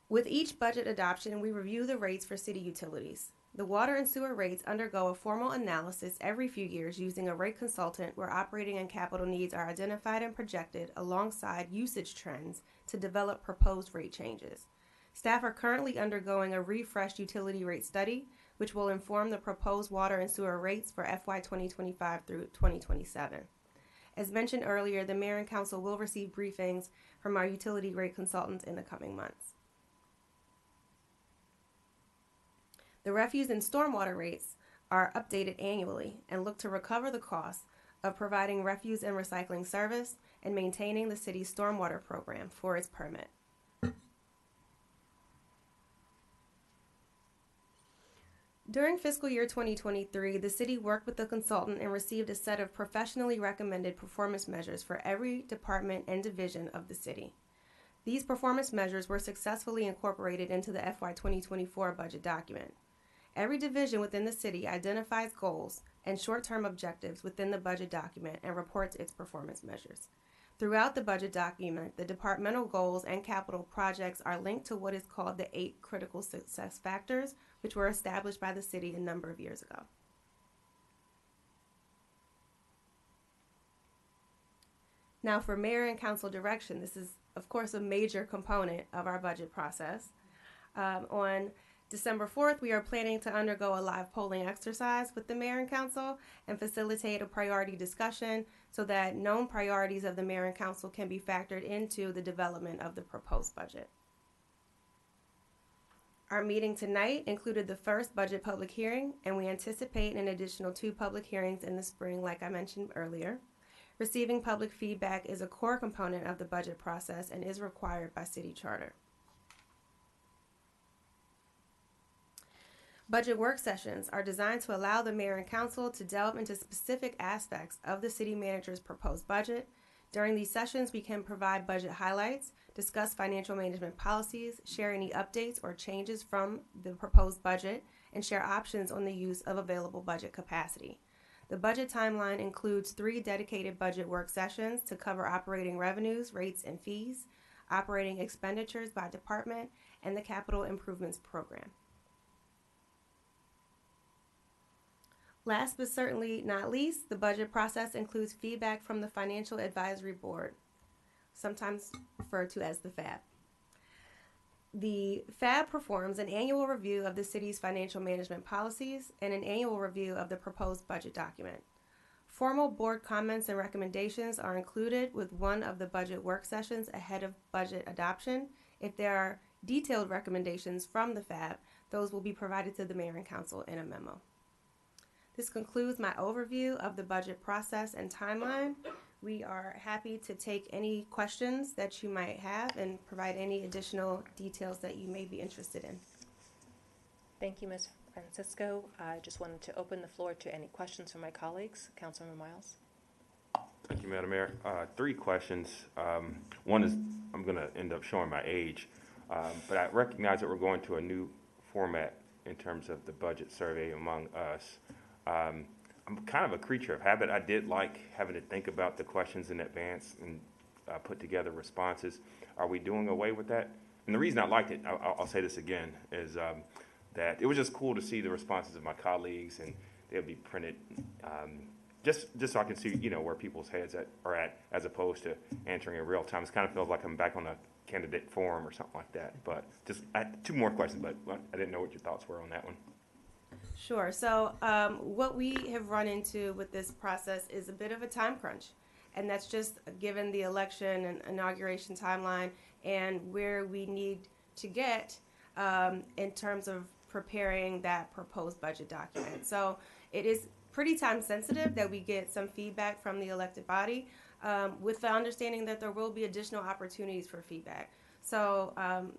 With each budget adoption, we review the rates for city utilities. The water and sewer rates undergo a formal analysis every few years using a rate consultant where operating and capital needs are identified and projected alongside usage trends to develop proposed rate changes. Staff are currently undergoing a refreshed utility rate study, which will inform the proposed water and sewer rates for FY 2025 through 2027. As mentioned earlier, the Mayor and Council will receive briefings from our utility rate consultants in the coming months. The refuse and stormwater rates are updated annually and look to recover the costs of providing refuse and recycling service and maintaining the city's stormwater program for its permit. During fiscal year 2023, the city worked with the consultant and received a set of professionally recommended performance measures for every department and division of the city. These performance measures were successfully incorporated into the FY 2024 budget document. Every division within the city identifies goals and short-term objectives within the budget document and reports its performance measures. Throughout the budget document, the departmental goals and capital projects are linked to what is called the 8 critical success factors, which were established by the city a number of years ago. Now for mayor and council direction, this is of course a major component of our budget process. On December 4th, we are planning to undergo a live polling exercise with the mayor and council and facilitate a priority discussion so that known priorities of the mayor and council can be factored into the development of the proposed budget. Our meeting tonight included the first budget public hearing, and we anticipate an additional 2 public hearings in the spring, like I mentioned earlier. Receiving public feedback is a core component of the budget process and is required by city charter. Budget work sessions are designed to allow the mayor and council to delve into specific aspects of the city manager's proposed budget. During these sessions, we can provide budget highlights, discuss financial management policies, share any updates or changes from the proposed budget, and share options on the use of available budget capacity. The budget timeline includes 3 dedicated budget work sessions to cover operating revenues, rates, and fees, operating expenditures by department, and the capital improvements program. Last but certainly not least, the budget process includes feedback from the Financial Advisory Board, sometimes referred to as the FAB. The FAB performs an annual review of the city's financial management policies and an annual review of the proposed budget document. Formal board comments and recommendations are included with one of the budget work sessions ahead of budget adoption. If there are detailed recommendations from the FAB, those will be provided to the mayor and council in a memo. This concludes my overview of the budget process and timeline. We are happy to take any questions that you might have and provide any additional details that you may be interested in. Thank you, Ms. Francisco. I just wanted to open the floor to any questions from my colleagues. Councilmember Miles. Thank you, Madam Mayor. 3 questions. One is, I'm going to end up showing my age, but I recognize that we're going to a new format in terms of the budget survey among us. I'm kind of a creature of habit. I did like having to think about the questions in advance and put together responses. Are we doing away with that? And the reason I liked it, I'll say this again, is that it was just cool to see the responses of my colleagues, and they'll be printed just so I can see, where people's heads are at, as opposed to answering in real time. It kind of feels like I'm back on a candidate forum or something like that. But just I had 2 more questions, but I didn't know what your thoughts were on that one. Sure. So what we have run into with this process is a bit of a time crunch, and that's just given the election and inauguration timeline and where we need to get in terms of preparing that proposed budget document. So it is pretty time sensitive that we get some feedback from the elected body with the understanding that there will be additional opportunities for feedback. So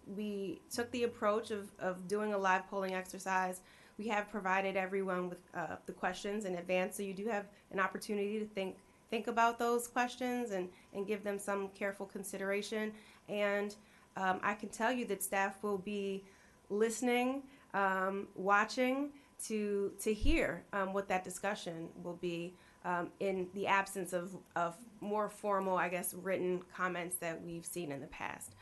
we took the approach of doing a live polling exercise. We have provided everyone with the questions in advance, so you do have an opportunity to think about those questions and give them some careful consideration. And I can tell you that staff will be listening, watching to hear what that discussion will be in the absence of more formal, I guess, written comments that we've seen in the past.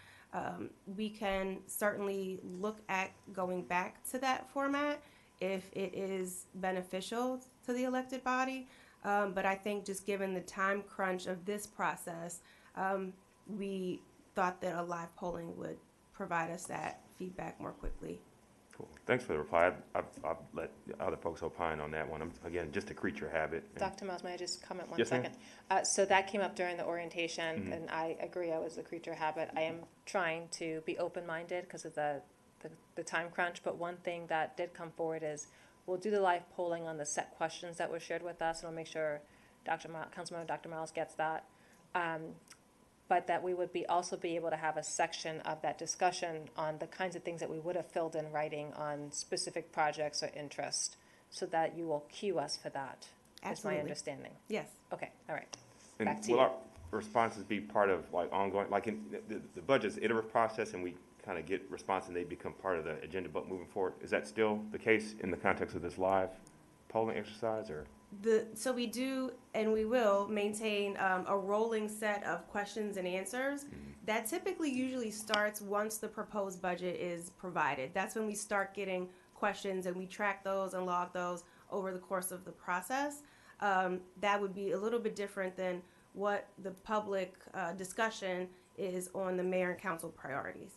We can certainly look at going back to that format if it is beneficial to the elected body. But I think just given the time crunch of this process, we thought that a live polling would provide us that feedback more quickly. Cool. Thanks for the reply. I'll let other folks opine on that one. I'm, again, just a creature of habit. Dr. Miles, may I just comment one Yes, second? So that came up during the orientation, and I agree I was a creature of habit. I am trying to be open-minded because of the time crunch, but one thing that did come forward is we'll do the live polling on the set questions that were shared with us, and we'll make sure Councilmember Dr. Miles gets that. But that we would also be able to have a section of that discussion on the kinds of things that we would have filled in writing on specific projects or interest, so that you will cue us for that. Absolutely. Is my understanding. Yes. Okay, all right. And Back to will you. our responses be part of ongoing, in the budget's iterative process, and we kind of get response and they become part of the agenda, but moving forward, is that still the case in the context of this live polling exercise, or? So we do and we will maintain a rolling set of questions and answers. That typically usually starts once the proposed budget is provided. That's when we start getting questions, and we track those and log those over the course of the process. That would be a little bit different than what the public discussion is on the mayor and council priorities.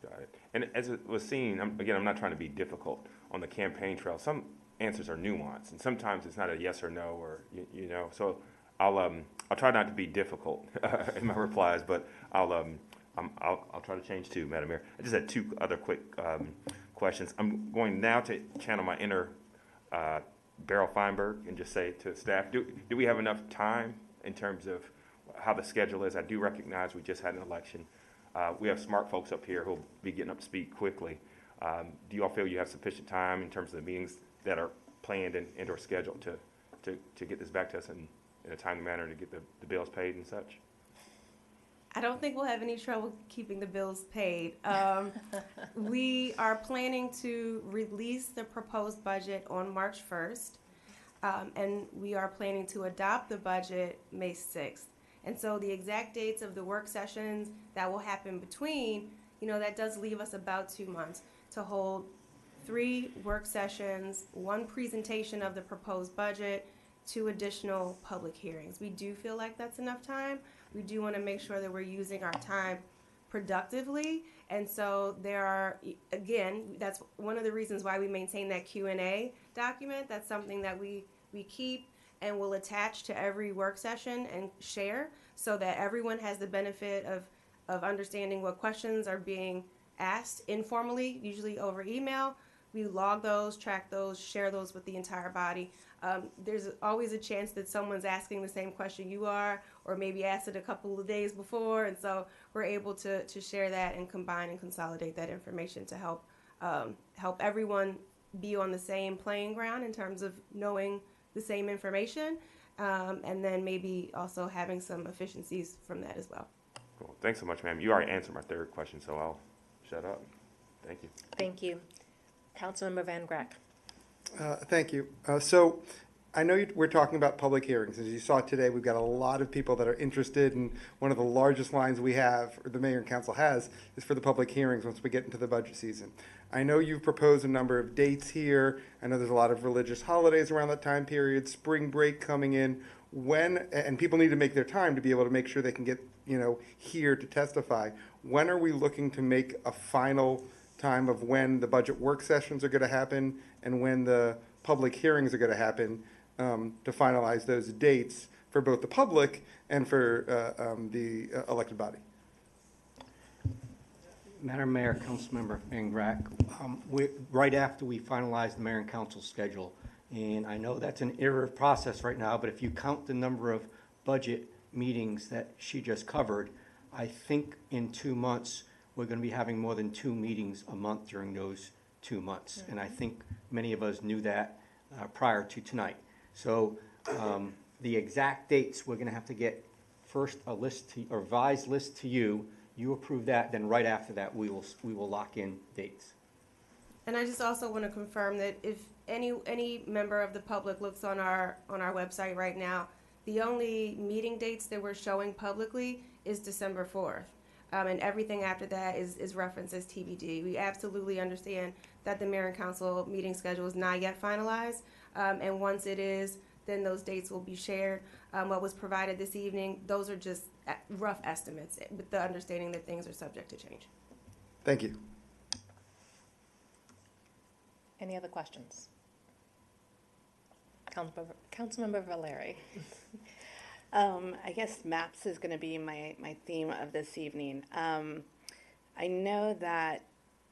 Got it. And as it was seen, I'm not trying to be difficult on the campaign trail. Some answers are nuanced, and sometimes it's not a yes or no, or you know. So I'll try not to be difficult in my replies, but I'll try to change too, Madam Mayor. I just had two other quick questions. I'm going now to channel my inner Beryl Feinberg and just say to staff, do we have enough time in terms of how the schedule is? I do recognize we just had an election. We have smart folks up here who'll be getting up to speed quickly. Do you all feel you have sufficient time in terms of the meetings that are planned and or scheduled to get this back to us in a timely manner to get the bills paid and such? I don't think we'll have any trouble keeping the bills paid. We are planning to release the proposed budget on March 1st, and we are planning to adopt the budget May 6th. And so the exact dates of the work sessions that will happen between, that does leave us about 2 months to hold 3 work sessions, 1 presentation of the proposed budget, 2 additional public hearings. We do feel like that's enough time. We do want to make sure that we're using our time productively. And so there are, again, that's one of the reasons why we maintain that Q&A document. That's something that we keep and will attach to every work session and share so that everyone has the benefit of understanding what questions are being asked informally, usually over email. We log those, track those, share those with the entire body. There's always a chance that someone's asking the same question you are, or maybe asked it a couple of days before, and so we're able to share that and combine and consolidate that information to help everyone be on the same playing ground in terms of knowing the same information, and then maybe also having some efficiencies from that as well. Cool. Thanks so much, ma'am. You already answered my third question, so I'll shut up. Thank you. Thank you. Councilmember Van Grack. Thank you. So I know we're talking about public hearings. As you saw today, we've got a lot of people that are interested, and one of the largest lines we have, or the mayor and council has, is for the public hearings once we get into the budget season. I know you've proposed a number of dates here. I know there's a lot of religious holidays around that time period, spring break coming in. And people need to make their time to be able to make sure they can get, here to testify. When are we looking to make a final time of when the budget work sessions are going to happen and when the public hearings are going to happen, to finalize those dates for both the public and for the elected body? Madam Mayor, Councilmember Van Grack, right after we finalize the mayor and council schedule, and I know that's an iterative process right now, but if you count the number of budget meetings that she just covered, I think in 2 months we're going to be having more than 2 meetings a month during those 2 months. And I think many of us knew that prior to tonight. So the exact dates, we're going to have to get first a revised list to you. You approve that, then right after that we will lock in dates. And I just also want to confirm that if any member of the public looks on our website right now, the only meeting dates that we're showing publicly is December 4th. And everything after that is referenced as TBD. We absolutely understand that the mayor and council meeting schedule is not yet finalized. And once it is, then those dates will be shared. What was provided this evening, those are just rough estimates with the understanding that things are subject to change. Thank you. Any other questions? Councilmember Valeri. I guess maps is going to be my theme of this evening. I know that,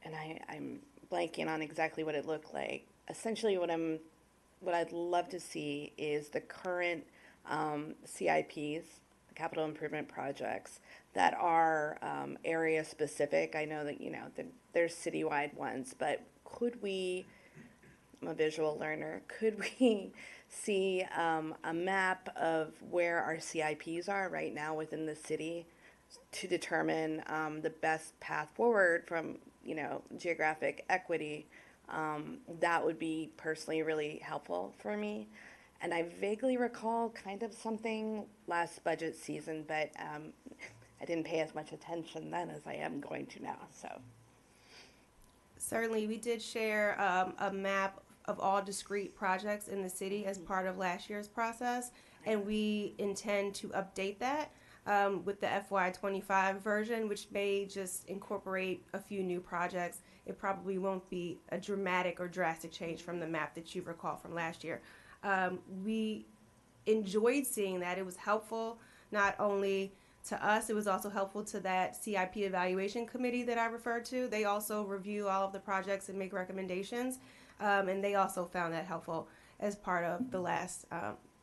and I'm blanking on exactly what it looked like. Essentially, what I'd love to see is the current CIPs, the capital improvement projects that are area specific. I know that that there's citywide ones, but could we? I'm a visual learner. Could we see a map of where our CIPs are right now within the city to determine the best path forward from geographic equity? That would be personally really helpful for me. And I vaguely recall kind of something last budget season, but I didn't pay as much attention then as I am going to now. So Certainly, we did share a map of all discrete projects in the city as part of last year's process, and we intend to update that with the FY25 version, which may just incorporate a few new projects. It probably won't be a dramatic or drastic change from the map that you recall from last year. We enjoyed seeing that. It was helpful not only to us, it was also helpful to that CIP evaluation committee that I referred to. They also review all of the projects and make recommendations, and they also found that helpful as part of the last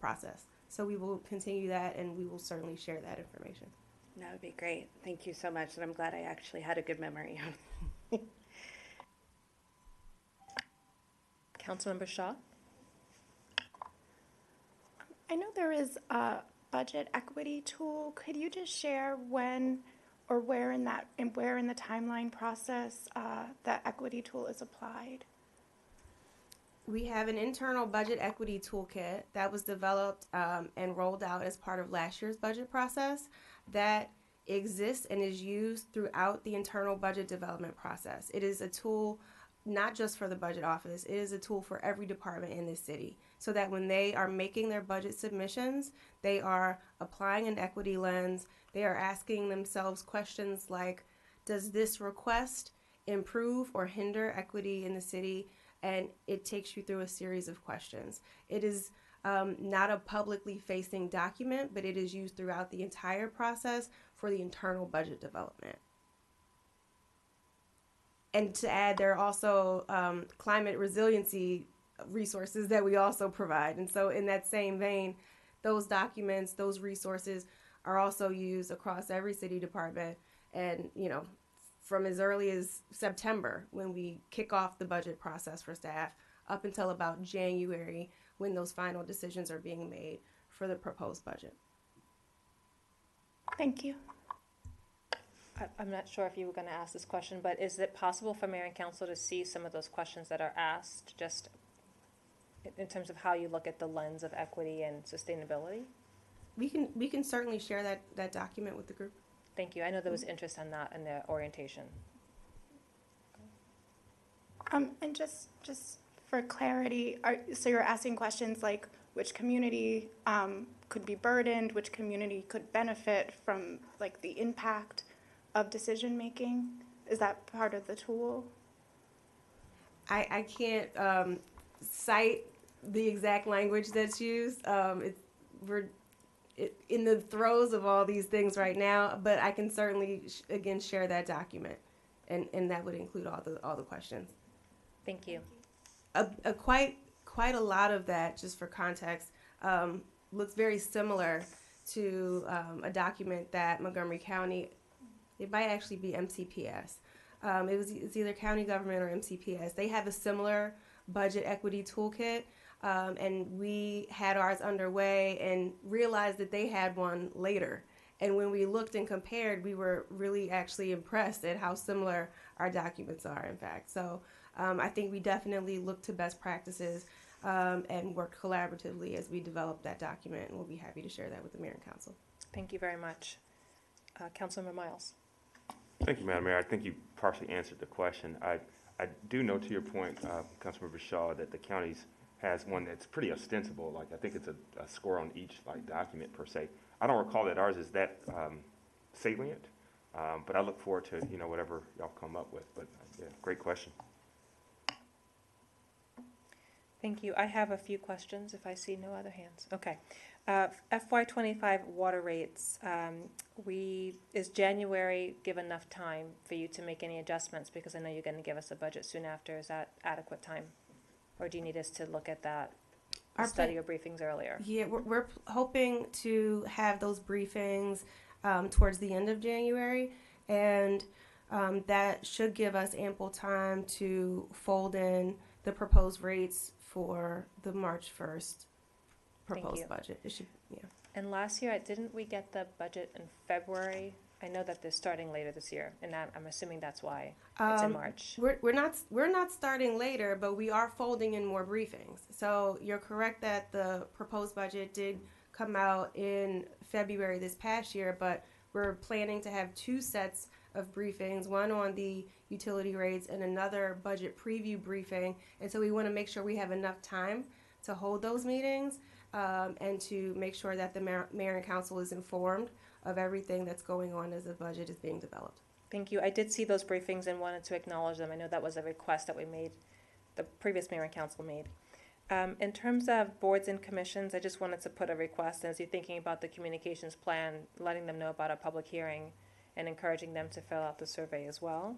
process. So we will continue that, and we will certainly share that information. that would be great. Thank you so much, and I'm glad I actually had a good memory. Councilmember Shaw? I know there is a budget equity tool. Could you just share when or where in the timeline process that equity tool is applied? We have an internal budget equity toolkit that was developed and rolled out as part of last year's budget process that exists and is used throughout the internal budget development process. It is a tool not just for the budget office, it is a tool for every department in this city, so that when they are making their budget submissions, they are applying an equity lens. They are asking themselves questions like, does this request improve or hinder equity in the city? And it takes you through a series of questions. It is not a publicly facing document, but it is used throughout the entire process for the internal budget development. And to add, there are also climate resiliency resources that we also provide. And so in that same vein, those documents, those resources are also used across every city department. And, you know, from as early as September, when we kick off the budget process for staff, up until about January, when those final decisions are being made for the proposed budget. Thank you. I'm not sure if you were going to ask this question, but is it possible for Mayor and Council to see some of those questions that are asked, just in terms of how you look at the lens of equity and sustainability? We can certainly share that document with the group. Thank you. I know there was interest on that in the orientation. And just for clarity, so you're asking questions like which community could be burdened, which community could benefit from like the impact of decision making? Is that part of the tool? I can't cite the exact language that's used. We're in the throes of all these things right now, but I can certainly again share that document, and that would include all the questions. Thank you. Quite a lot of that, just for context, looks very similar to a document that Montgomery County. It might actually be MCPS. It's either county government or MCPS. They have a similar budget equity toolkit, and we had ours underway and realized that they had one later. And when we looked and compared, we were really actually impressed at how similar our documents are, in fact. So I think we definitely look to best practices and work collaboratively as we develop that document, and we'll be happy to share that with the Mayor and Council. Thank you very much. Councilmember Miles. Thank you, Madam Mayor. I think you partially answered the question. I do know, to your point, Councilmember Shaw, that the counties has one that's pretty ostensible. Like, I think it's a score on each document per se. I don't recall that ours is that salient, but I look forward to whatever y'all come up with. But yeah, great question. Thank you. I have a few questions if I see no other hands. Okay. FY25 water rates, is January give enough time for you to make any adjustments? Because I know you're going to give us a budget soon after. Is that adequate time? Or do you need us to look at that study or briefings earlier? Yeah, we're hoping to have those briefings towards the end of January, and that should give us ample time to fold in the proposed rates for the March 1st proposed budget. It should, yeah. And last year, didn't we get the budget in February I know that they're starting later this year, and I'm assuming that's why it's in March. We're not starting later, but we are folding in more briefings. So you're correct that the proposed budget did come out in February this past year, but we're planning to have 2 sets of briefings, one on the utility rates and another budget preview briefing. And so we want to make sure we have enough time to hold those meetings and to make sure that the mayor and council is informed of everything that's going on as the budget is being developed. Thank you. I did see those briefings and wanted to acknowledge them. I know that was a request that we made, the previous mayor and council made. In terms of boards and commissions, I just wanted to put a request as you're thinking about the communications plan, letting them know about a public hearing and encouraging them to fill out the survey as well.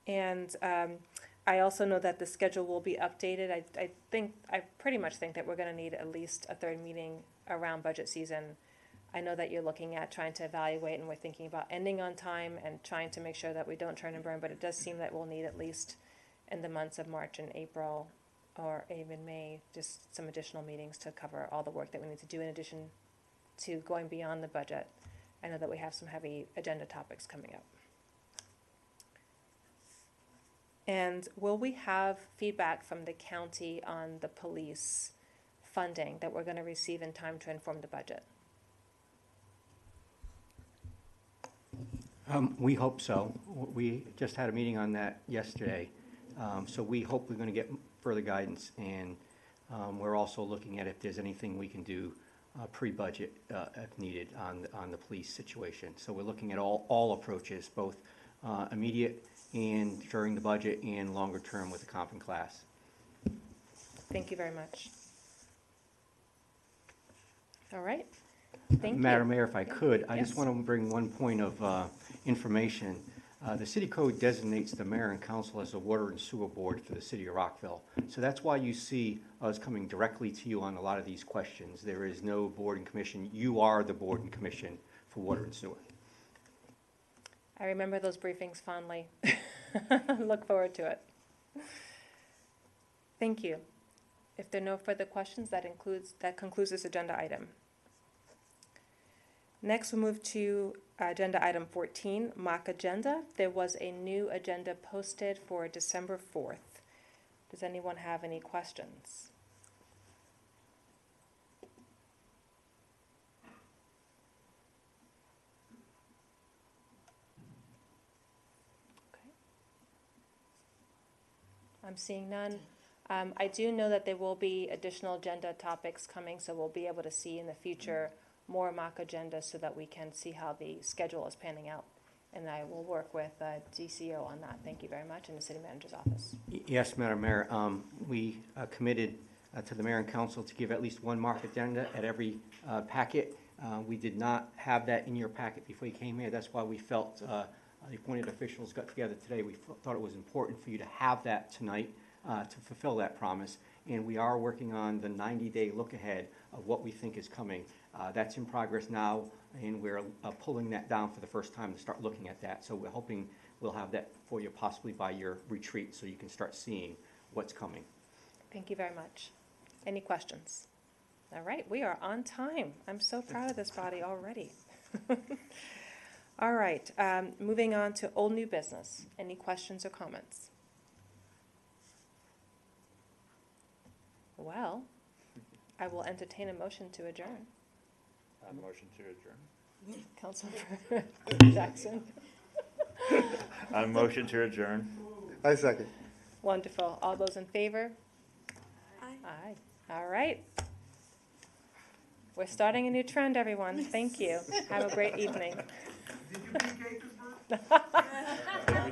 And I also know that the schedule will be updated. I pretty much think that we're going to need at least a 3rd meeting around budget season. I know that you're looking at trying to evaluate, and we're thinking about ending on time and trying to make sure that we don't turn and burn, but it does seem that we'll need at least in the months of March and April, or even May, just some additional meetings to cover all the work that we need to do in addition to going beyond the budget. I know that we have some heavy agenda topics coming up. And will we have feedback from the county on the police funding that we're going to receive in time to inform the budget? We hope so. We just had a meeting on that yesterday. So we hope we're going to get further guidance, and we're also looking at if there's anything we can do pre-budget if needed on the police situation. So we're looking at all approaches, both immediate and during the budget and longer term with the comp and class. Thank you very much. All right. Thank you. Madam Mayor, if I could, I Yes. just want to bring one point of information. The city code designates the mayor and council as the water and sewer board for the city of Rockville. So that's why you see us coming directly to you on a lot of these questions. There is no board and commission. You are the board and commission for water and sewer. I remember those briefings fondly. Look forward to it. Thank you. If there are no further questions, that concludes this agenda item. Next, we'll move to agenda item 14, mock agenda. There was a new agenda posted for December 4th. Does anyone have any questions? I'm seeing none. I do know that there will be additional agenda topics coming, so we'll be able to see in the future more mock agendas so that we can see how the schedule is panning out. And I will work with DCO on that. Thank you very much, in the city manager's office. Yes, Madam Mayor. We committed to the mayor and council to give at least one mock agenda at every packet. We did not have that in your packet before you came here. That's why we felt the appointed officials got together today. We thought it was important for you to have that tonight to fulfill that promise. And we are working on the 90-day look ahead of what we think is coming. That's in progress now, and we're pulling that down for the first time to start looking at that. So we're hoping we'll have that for you possibly by your retreat so you can start seeing what's coming. Thank you very much. Any questions? All right, we are on time. I'm so proud of this body already. All right, moving on to old new business. Any questions or comments? Well, I will entertain a motion to adjourn. Motion to adjourn. Councilmember Jackson. Motion to adjourn. I second. Wonderful. All those in favor? Aye. Aye. All right. We're starting a new trend, everyone. Thank you. Have a great evening. Did you